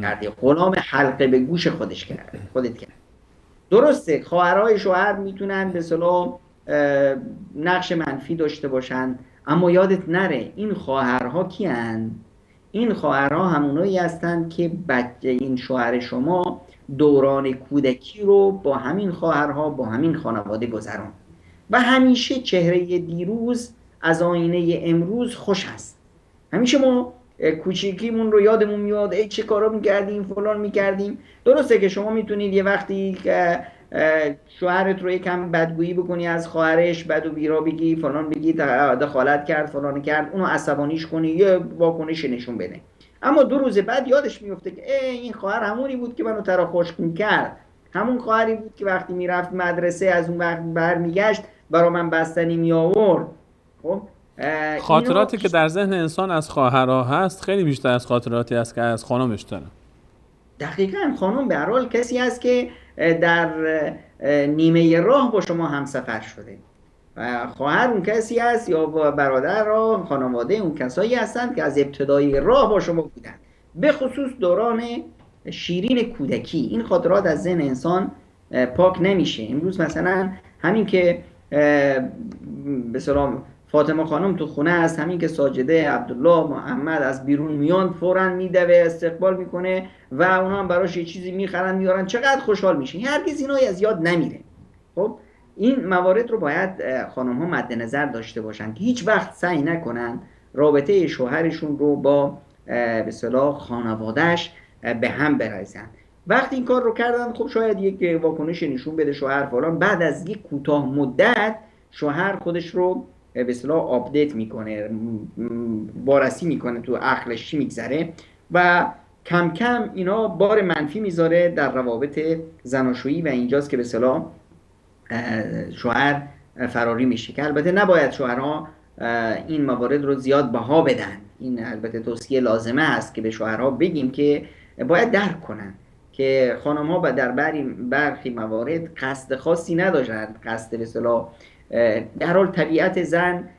کردی، غلام حلقه به گوش خودت کرد. درسته خواهرای شوهر میتونن به اصطلاح نقش منفی داشته باشن، اما یادت نره این خواهرها کیان؟ این خواهرها همونایی هستند که این شوهر شما دوران کودکی رو با همین خواهرها با همین خانواده گذران و همیشه چهره دیروز از آینه امروز خوش است. همیشه ما کوچیکیمون رو یادمون میاد، ای چه کارا میکردیم، فلان میکردیم. درسته که شما میتونید یه وقتی که شوهرت رو یکم بدگویی بکنی از خواهرش، بد و بیرا بگی، فلان بگی، دخالت کرد، فلان کرد، اونو عصبانیش کنی، یه واکنش نشون بده. اما 2 روز بعد یادش میفته که این خواهر همونی بود که منو ترا خشک میکرد، همون خواهری بود که وقتی میرفت مدرسه از اون وقت برمیگشت برا من بستنی می آورد. خب خاطراتی که در ذهن انسان از خواهرها هست خیلی بیشتر از خاطراتی است که از خانمش داره. دقیقاً خانم به هر حال کسی است که در نیمه راه با شما همسفر شده. خواهر اون کسی است یا برادر را خانواده اون کسایی هستند که از ابتدای راه با شما بودن، به خصوص دوران شیرین کودکی. این خاطرات از ذهن انسان پاک نمیشه. امروز مثلا همین که به سلام فاطمه خانم تو خونه است، همین که ساجده، عبدالله، محمد از بیرون میان فوراً میدوه استقبال میکنه و اونا هم براش یه چیزی میخرن میارن، چقدر خوشحال میشه. هرگز اینا از یاد نمیره. خب این موارد رو باید خانم ها مد نظر داشته باشن که هیچ وقت سعی نکنن رابطه شوهرشون رو با به اصطلاح خانواده‌اش به هم بریزن. وقتی این کار رو کردن، خب شاید یک واکنش نشون بده شوهر فلان، بعد از یک کوتاه مدت شوهر خودش رو به اصطلاح آپدیت میکنه، وارسی میکنه تو عقلش چی میگذره و کم کم اینا بار منفی میذاره در روابط زناشویی و اینجاست که به اصطلاح شوهر فراری میشه. که البته نباید شوهرها این موارد رو زیاد بها بدن. این البته توصیه لازمه است که به شوهرها بگیم که باید درک کنن که خانم ها در برخی موارد قصد خاصی نداشتند. قصد به اصطلاح در حال طبیعت زن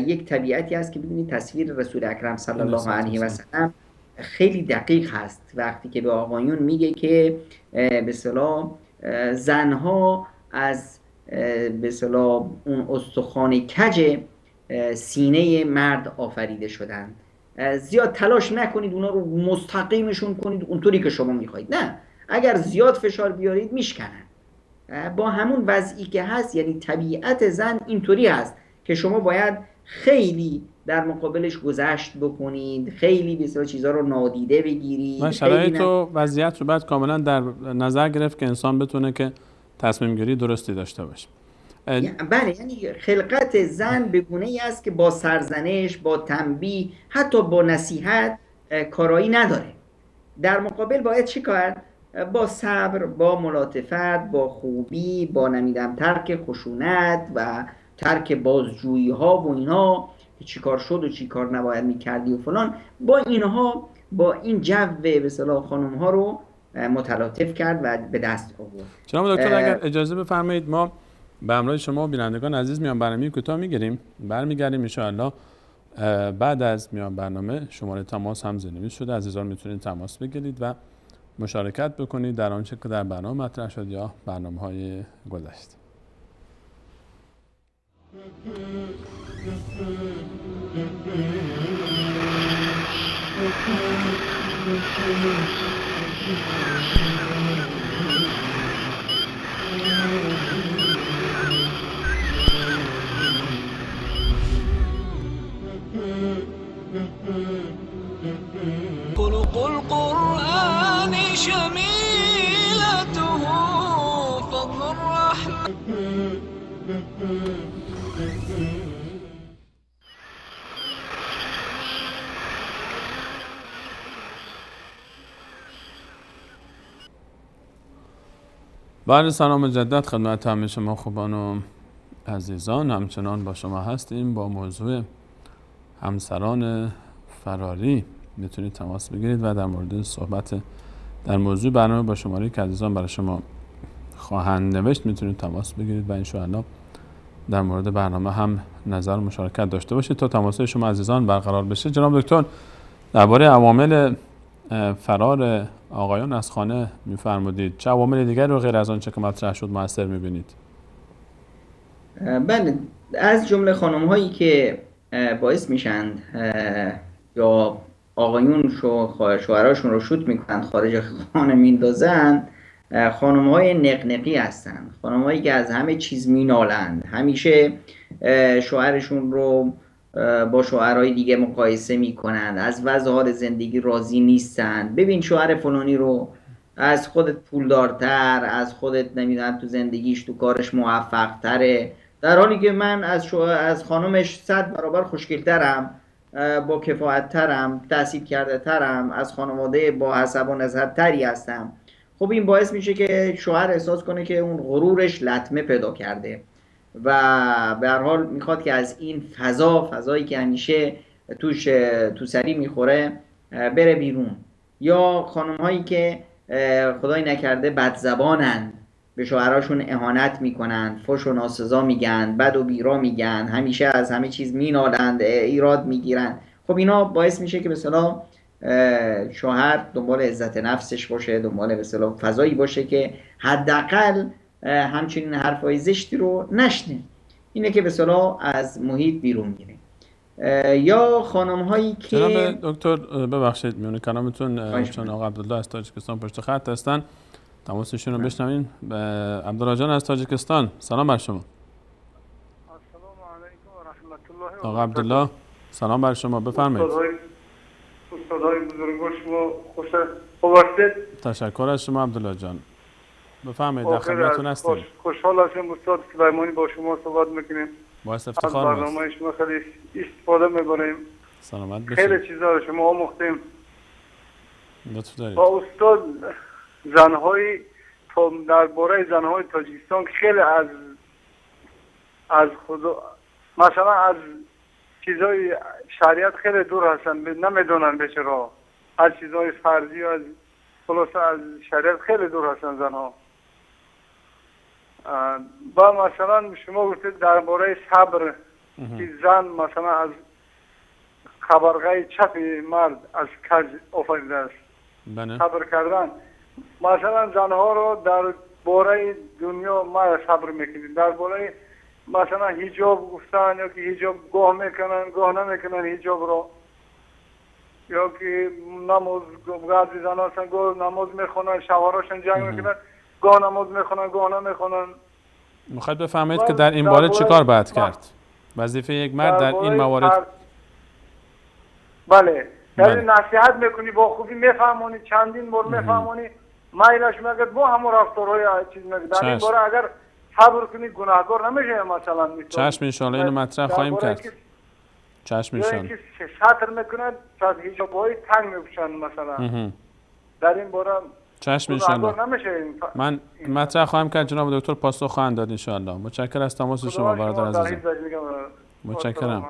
یک طبیعتی است که ببینید تصویر رسول اکرم صلی الله علیه و سلم خیلی دقیق هست وقتی که به آقایون میگه که به اصطلاح زنها از به اصطلاح اون استخوان کج سینه مرد آفریده شدن. زیاد تلاش نکنید اونا رو مستقیمشون کنید اونطوری که شما میخواید، نه، اگر زیاد فشار بیارید میشکنن. با همون وضعی که هست، یعنی طبیعت زن اینطوری هست که شما باید خیلی در مقابلش گذشت بکنید، خیلی بسیار چیزها رو نادیده بگیرید و شرایط و وضعیت رو باید کاملا در نظر گرفت که انسان بتونه که تصمیم گیری درستی داشته باشه. بله، یعنی خلقت زن به گونه‌ای است که با سرزنش، با تنبیه، حتی با نصیحت کارایی نداره. در مقابل باید چی کرد؟ با صبر، با ملاطفت، با خوبی، با نمیدم ترک خشونت و ترک بازجویی ها و اینا، چی کار شد و چی کار نباید میکردی و فلان، با اینها، با این جو به اصطلاح خانم ها رو متلاطف کرد و به دست آورد. جناب دکتر اگر اجازه بفرمایید ما به همراه شما بینندگان عزیز میان برنامه کوتاه میگیریم، برمیگردیم ان شاء الله. بعد از میان برنامه شماره تماس هم زیرنویس شده، عزیزان میتونید تماس بگیرید و مشارکت بکنید در آنچه که در برنامه مطرح شد یا برنامه‌های گذشته. خلق القرآن شميلته فضل الرحمن. بله، سلام مجدد خدمت همه شما خوبان و عزیزان. همچنان با شما هستیم با موضوع همسران فراری. میتونید تماس بگیرید و در مورد صحبت در موضوع برنامه با شماره که عزیزان برای شما خواهند نوشت میتونید تماس بگیرید و ان شاء الله در مورد برنامه هم نظر و مشارکت داشته باشید تا تماس‌های شما عزیزان برقرار بشه. جناب دکتر درباره عوامل فرار آقایان از خانه میفرمودید، چه عوامل دیگر رو غیر از آنچه که مطرح شد مؤثر میبینید؟ بله، از جمله خانم هایی که باعث میشن یا آقایون شوهراشون رو شوت میکنن خارج خانه میندازن، خانم های نقنقی هستن، خانم هایی که از همه چیز مینالند، همیشه شوهرشون رو با شوهرهای دیگه مقایسه میکنن، از وضع حال زندگی راضی نیستن. ببین شوهر فلانی رو از خودت پولدارتر، از خودت نمیدونم تو زندگیش تو کارش موفقتره، در حالی که من از خانمش 100 برابر خوشگلترم، با کفاءت‌ترم، تحصیل کرده ترم، از خانواده با حسب و نسب تری هستم. خب این باعث میشه که شوهر احساس کنه که اون غرورش لطمه پیدا کرده و به هر حال میخواد که از این فضایی که همیشه توش تو سری میخوره بره بیرون. یا خانم هایی که خدای نکرده بد زبانند، به شوهراشون اهانت میکنن، فحش و ناسزا میگن، بد و بیرا میگن، همیشه از همه چیز مینالند، ایراد میگیرن. خب اینا باعث میشه که به اصطلاح شوهر دنبال عزت نفسش باشه، دنبال به اصطلاح فضایی باشه که حداقل همچنین حرفای زشتی رو نشنه. اینه که به اصطلاح از محیط بیرون میره. یا خانم هایی که جناب دکتر ببخشید میونه کلامتون، چون آقا عبدالله از تاجیکستان پشت خط هستن، تماسشون رو بشنوین. عبدالله جان از تاجیکستان، سلام بر شما. السلام علیکم و رحمت الله و برکاته. آقا عبدالله سلام بر شما، بفرمایید. استادای بزرگوار شما خوب هستید؟ تشکر از شما عبدالله جان، بفرمایید، در خدمتتون هستیم. خوشحال هستیم استاد سلیمانی با شما صحبت میکنیم. باعث از افتخار ماست. برنامه شما خیلی استفاده میبریم. سلامت باشید. خیلی چیزا رو شما آموختیم. لطف دارید. با استاد زنهای درباره زنهای تاجیکستان خیلی از خدا مثلا از چیزای شریعت خیلی دور هستن، نمیدونن بیچاره از چیزای فرضی و از خلاصه از شریعت خیلی دور هستن زنها. و مثلا شما گفتید درباره صبر که زن مثلا از خبرگاه چپ مرد از کج آفریده است. بله. صبر کردن مثلا زنها رو در باره دنیا ما صبر میکنیم، در باره مثلا حجاب گفتن یا که حجاب گاه میکنن گاه نمیکنن حجاب رو، یا که نماز بعضی زن هستن گاه نماز میخونن شوهراشون جنگ میکنن، گاه نماز میخونن گاه نمیخونن. میخواید بفهمید که در این باره چیکار باید کرد؟ وظیفه یک مرد در این موارد. بله یعنی نصیحت میکنی، با خوبی میفهمونی، چندین بار میفهمونی، میلش میگه با همون رفتارهای چیز میگه. در این باره اگر صبر کنی گناهکار نمیشه مثلا. چشم ان شاء الله اینو مطرح خواهیم کرد. چشم ان شاء الله. یکی سطر میکنه تا حجابای تنگ میپوشن مثلا. در این باره چشم ان شاء الله. من مطرح خواهم کرد جناب دکتر، پاسخ خواهند داد ان شاء الله. متشکرم از تماس شما برادر عزیز. متشکرم.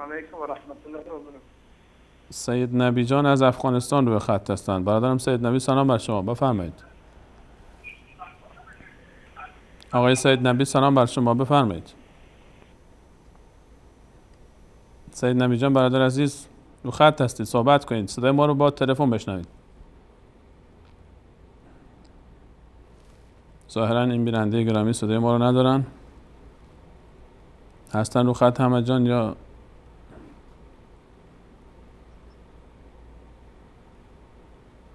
سید نبی جان از افغانستان روی خط هستند. برادرم سید نبی سلام بر شما، بفرمایید. آقای سید نبی سلام بر شما، بفرمایید. سید نبی جان برادر عزیز رو خط هستید، صحبت کنید، صدای ما رو با تلفن بشنوید. ظاهرا این بیننده گرامی صدای ما رو ندارن. هستن رو خط حمد جان یا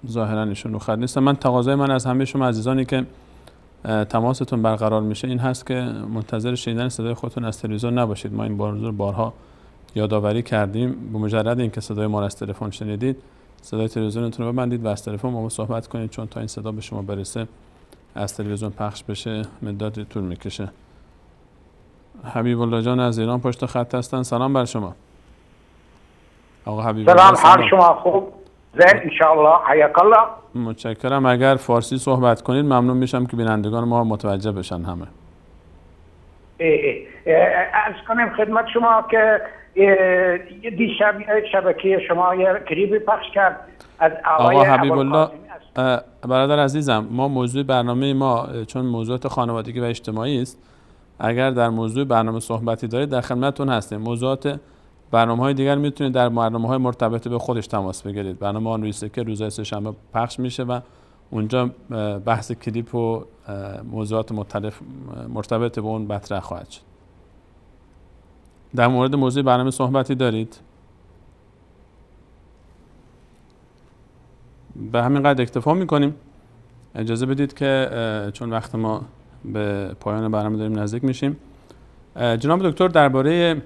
ظاهرا ایشون رو خط نیستن. من تقاضای من از همه شما عزیزانی که تماستون برقرار میشه این هست که منتظر شنیدن صدای خودتون از تلویزیون نباشید. ما این بارها یادآوری کردیم، به مجرد اینکه صدای ما از تلفن شنیدید صدای تلویزیونتون رو ببندید و از تلفن با ما صحبت کنید، چون تا این صدا به شما برسه از تلویزیون پخش بشه مدت طول میکشه. حبیب الله جان از ایران پشت خط هستن، سلام بر شما. آقا حبیب الله سلام، حال شما خوب؟ زين ان شاء الله، حياك الله. متشکرم. اگر فارسی صحبت کنید ممنون میشم که بینندگان ما متوجه بشن همه. عرض کنم خدمت شما که دیشب شبکه شما یه کلیپی پخش کرد از آقا حبیب الله. برادر عزیزم، ما موضوع برنامه ما چون موضوعات خانوادگی و اجتماعی است، اگر در موضوع برنامه صحبتی دارید در خدمتتون هستیم. موضوعات برنامه‌های دیگر میتونید در برنامه‌های مرتبط به خودش تماس بگیرید. برنامه آن روی سکه روزهای سه‌شنبه پخش میشه و اونجا بحث کلیپ و موضوعات مختلف مرتبط به اون مطرح خواهد شد. در مورد موضوع برنامه صحبتی دارید؟ به همین قدر اکتفا میکنیم. اجازه بدید که چون وقت ما به پایان برنامه داریم نزدیک میشیم، جناب دکتر درباره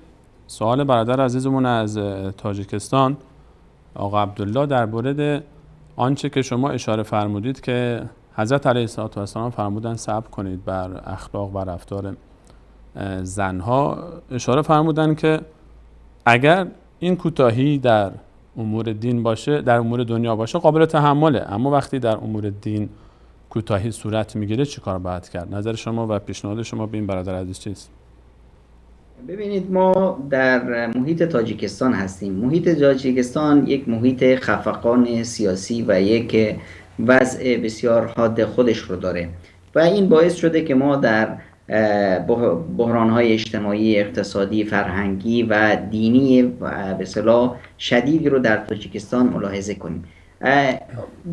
سوال برادر عزیزمون از تاجیکستان آقا عبدالله درباره آنچه که شما اشاره فرمودید که حضرت علیه السلام فرمودن صبر کنید بر اخلاق و رفتار زنها. اشاره فرمودن که اگر این کوتاهی در امور دین باشه، در امور دنیا باشه، قابل تحمله، اما وقتی در امور دین کوتاهی صورت میگیره چی کار باید کرد؟ نظر شما و پیشنهاد شما به این برادر عزیز چیست؟ ببینید، ما در محیط تاجیکستان هستیم. محیط تاجیکستان یک محیط خفقان سیاسی و یک وضع بسیار حاد خودش رو داره و این باعث شده که ما در بحران‌های اجتماعی، اقتصادی، فرهنگی و دینی به اصطلاح شدیدی رو در تاجیکستان ملاحظه کنیم.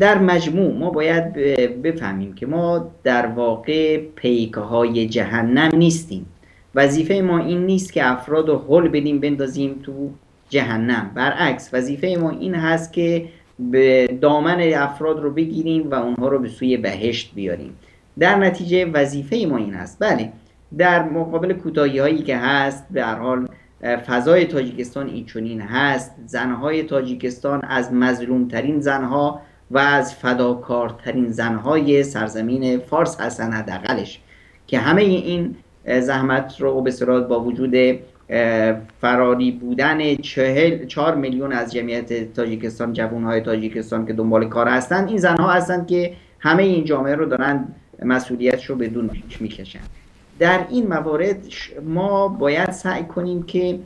در مجموع ما باید بفهمیم که ما در واقع پیک‌های جهنم نیستیم. وظیفه ما این نیست که افراد رو هل بدیم بندازیم تو جهنم. برعکس، وظیفه ما این هست که به دامن افراد رو بگیریم و اونها رو به سوی بهشت بیاریم. در نتیجه وظیفه ما این هست. بله، در مقابل کوتاهی هایی که هست، به هر حال فضای تاجیکستان این چنین هست. زنهای تاجیکستان از مظلوم ترین زنها و از فداکارترین زنهای سرزمین فارس هستن حداقلش، که همه این زحمت رو به صورت با وجود فراری بودن 4 میلیون از جمعیت تاجیکستان، جوانهای تاجیکستان که دنبال کار هستن، این زنها هستن که همه این جامعه رو دارن مسئولیتش رو بدون پیش میکشن. در این موارد ما باید سعی کنیم که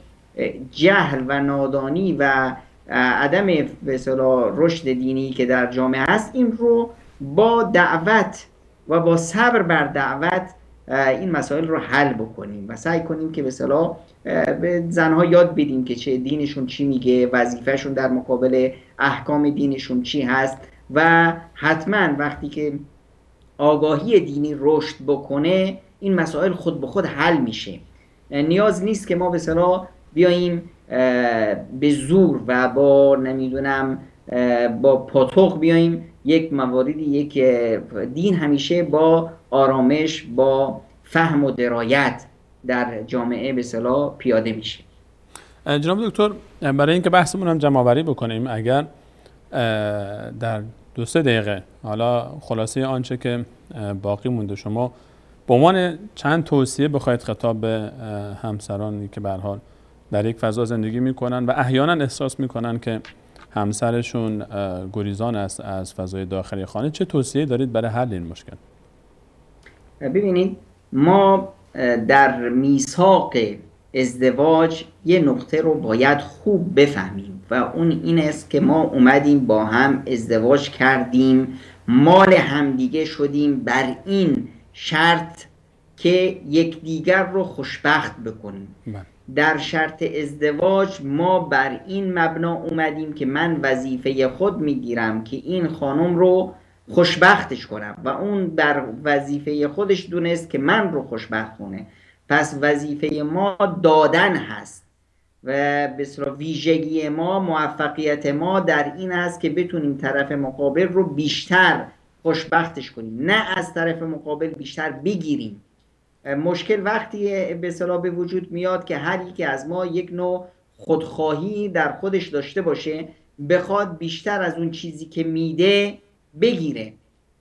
جهل و نادانی و عدم به اصطلاح رشد دینی که در جامعه هست، این رو با دعوت و با صبر بر دعوت این مسائل رو حل بکنیم و سعی کنیم که به اصطلاح به زنها یاد بدیم که چه دینشون چی میگه، وظیفهشون در مقابل احکام دینشون چی هست و حتما وقتی که آگاهی دینی رشد بکنه این مسائل خود به خود حل میشه. نیاز نیست که ما به اصطلاح بیاییم به زور و با نمیدونم با پاتوق بیاییم یک مواردی، یک دین همیشه با آرامش، با فهم و درایت در جامعه به اصطلاح پیاده میشه. جناب دکتر، برای اینکه بحثمون هم جمع آوری بکنیم، اگر در 2-3 دقیقه حالا خلاصه آنچه که باقی مونده شما به عنوان چند توصیه بخواید خطاب به همسرانی که به هر حال در یک فضا زندگی میکنن و احیانا احساس میکنن که همسرشون گریزان است از فضای داخلی خانه، چه توصیه دارید برای حل این مشکل؟ ببینید، ما در میثاق ازدواج یه نقطه رو باید خوب بفهمیم و اون این است که ما اومدیم با هم ازدواج کردیم، مال همدیگه شدیم بر این شرط که یکدیگر رو خوشبخت بکنیم. در شرط ازدواج ما بر این مبنا اومدیم که من وظیفه خود میگیرم که این خانم رو خوشبختش کنم و اون بر وظیفه خودش دونست که من رو خوشبخت کنه. پس وظیفه ما دادن هست و به اصطلاح ویژگی ما، موفقیت ما در این است که بتونیم طرف مقابل رو بیشتر خوشبختش کنیم، نه از طرف مقابل بیشتر بگیریم. مشکل وقتی به اصطلاح به وجود میاد که هر یک از ما یک نوع خودخواهی در خودش داشته باشه، بخواد بیشتر از اون چیزی که میده بگیره.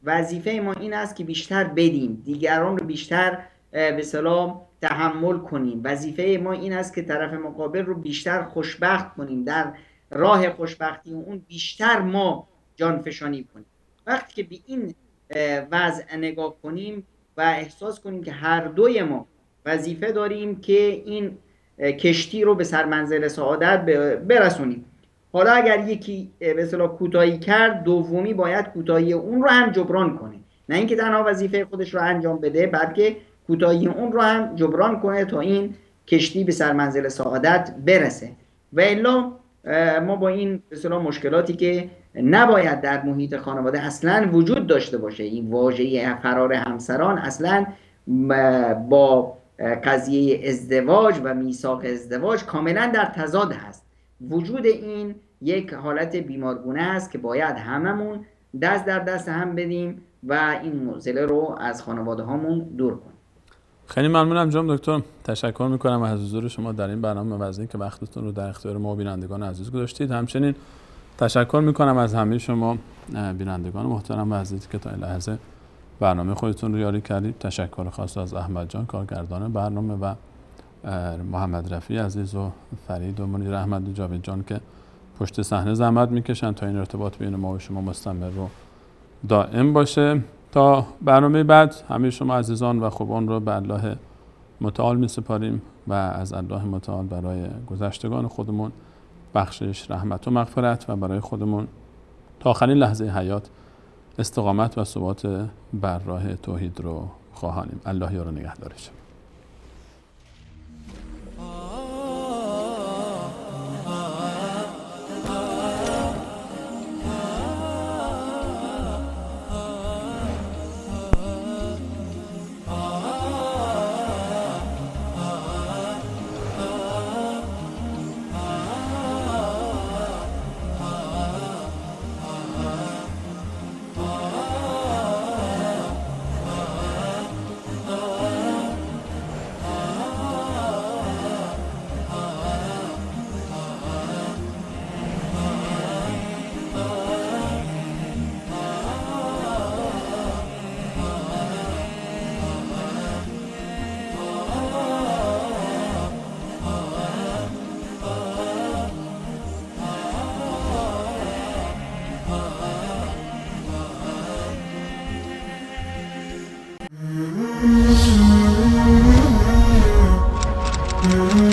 وظیفه ما این است که بیشتر بدیم، دیگران رو بیشتر به اصطلاح تحمل کنیم. وظیفه ما این است که طرف مقابل رو بیشتر خوشبخت کنیم، در راه خوشبختی اون بیشتر ما جانفشانی کنیم. وقتی که به این وضع نگاه کنیم و احساس کنیم که هر دوی ما وظیفه داریم که این کشتی رو به سرمنزل سعادت برسونیم. حالا اگر یکی به اصطلاح کوتاهی کرد، دومی باید کوتاهی اون رو هم جبران کنه، نه اینکه تنها وظیفه خودش رو انجام بده، بلکه کوتاهی اون رو هم جبران کنه تا این کشتی به سرمنزل سعادت برسه. و الا ما با این به اصطلاح مشکلاتی که نباید در محیط خانواده اصلا وجود داشته باشه، این واژه فرار همسران اصلا با قضیه ازدواج و میثاق ازدواج کاملا در تضاد هست. وجود این یک حالت بیمارگونه است که باید هممون دست در دست هم بدیم و این معضله رو از خانواده هامون دور کنیم. خیلی ممنونم جناب دکتر، تشکر میکنم از حضور شما در این برنامه و از اینکه وقتتون رو در اختیار ما بینندگان عزیز گذاشتید. همچنین تشکر میکنم از همه شما بینندگان محترم و عزیزی که تا این لحظه برنامه خودتون رو یاری کردید. تشکر خاص از احمد جان کارگردان برنامه و محمد رفیع عزیز و فرید و منیر احمد و جاوید جان که پشت صحنه زحمت میکشن تا این ارتباط بین ما و شما مستمر و دائم باشه. تا برنامه بعد همه شما عزیزان و خوبان رو به الله متعال می سپاریم و از الله متعال برای گذشتگان خودمون بخشش، رحمت و مغفرت و برای خودمون تا آخرین لحظه حیات استقامت و ثبات بر راه توحید رو خواهانیم. الله یار و نگهدارش. Mm-hmm.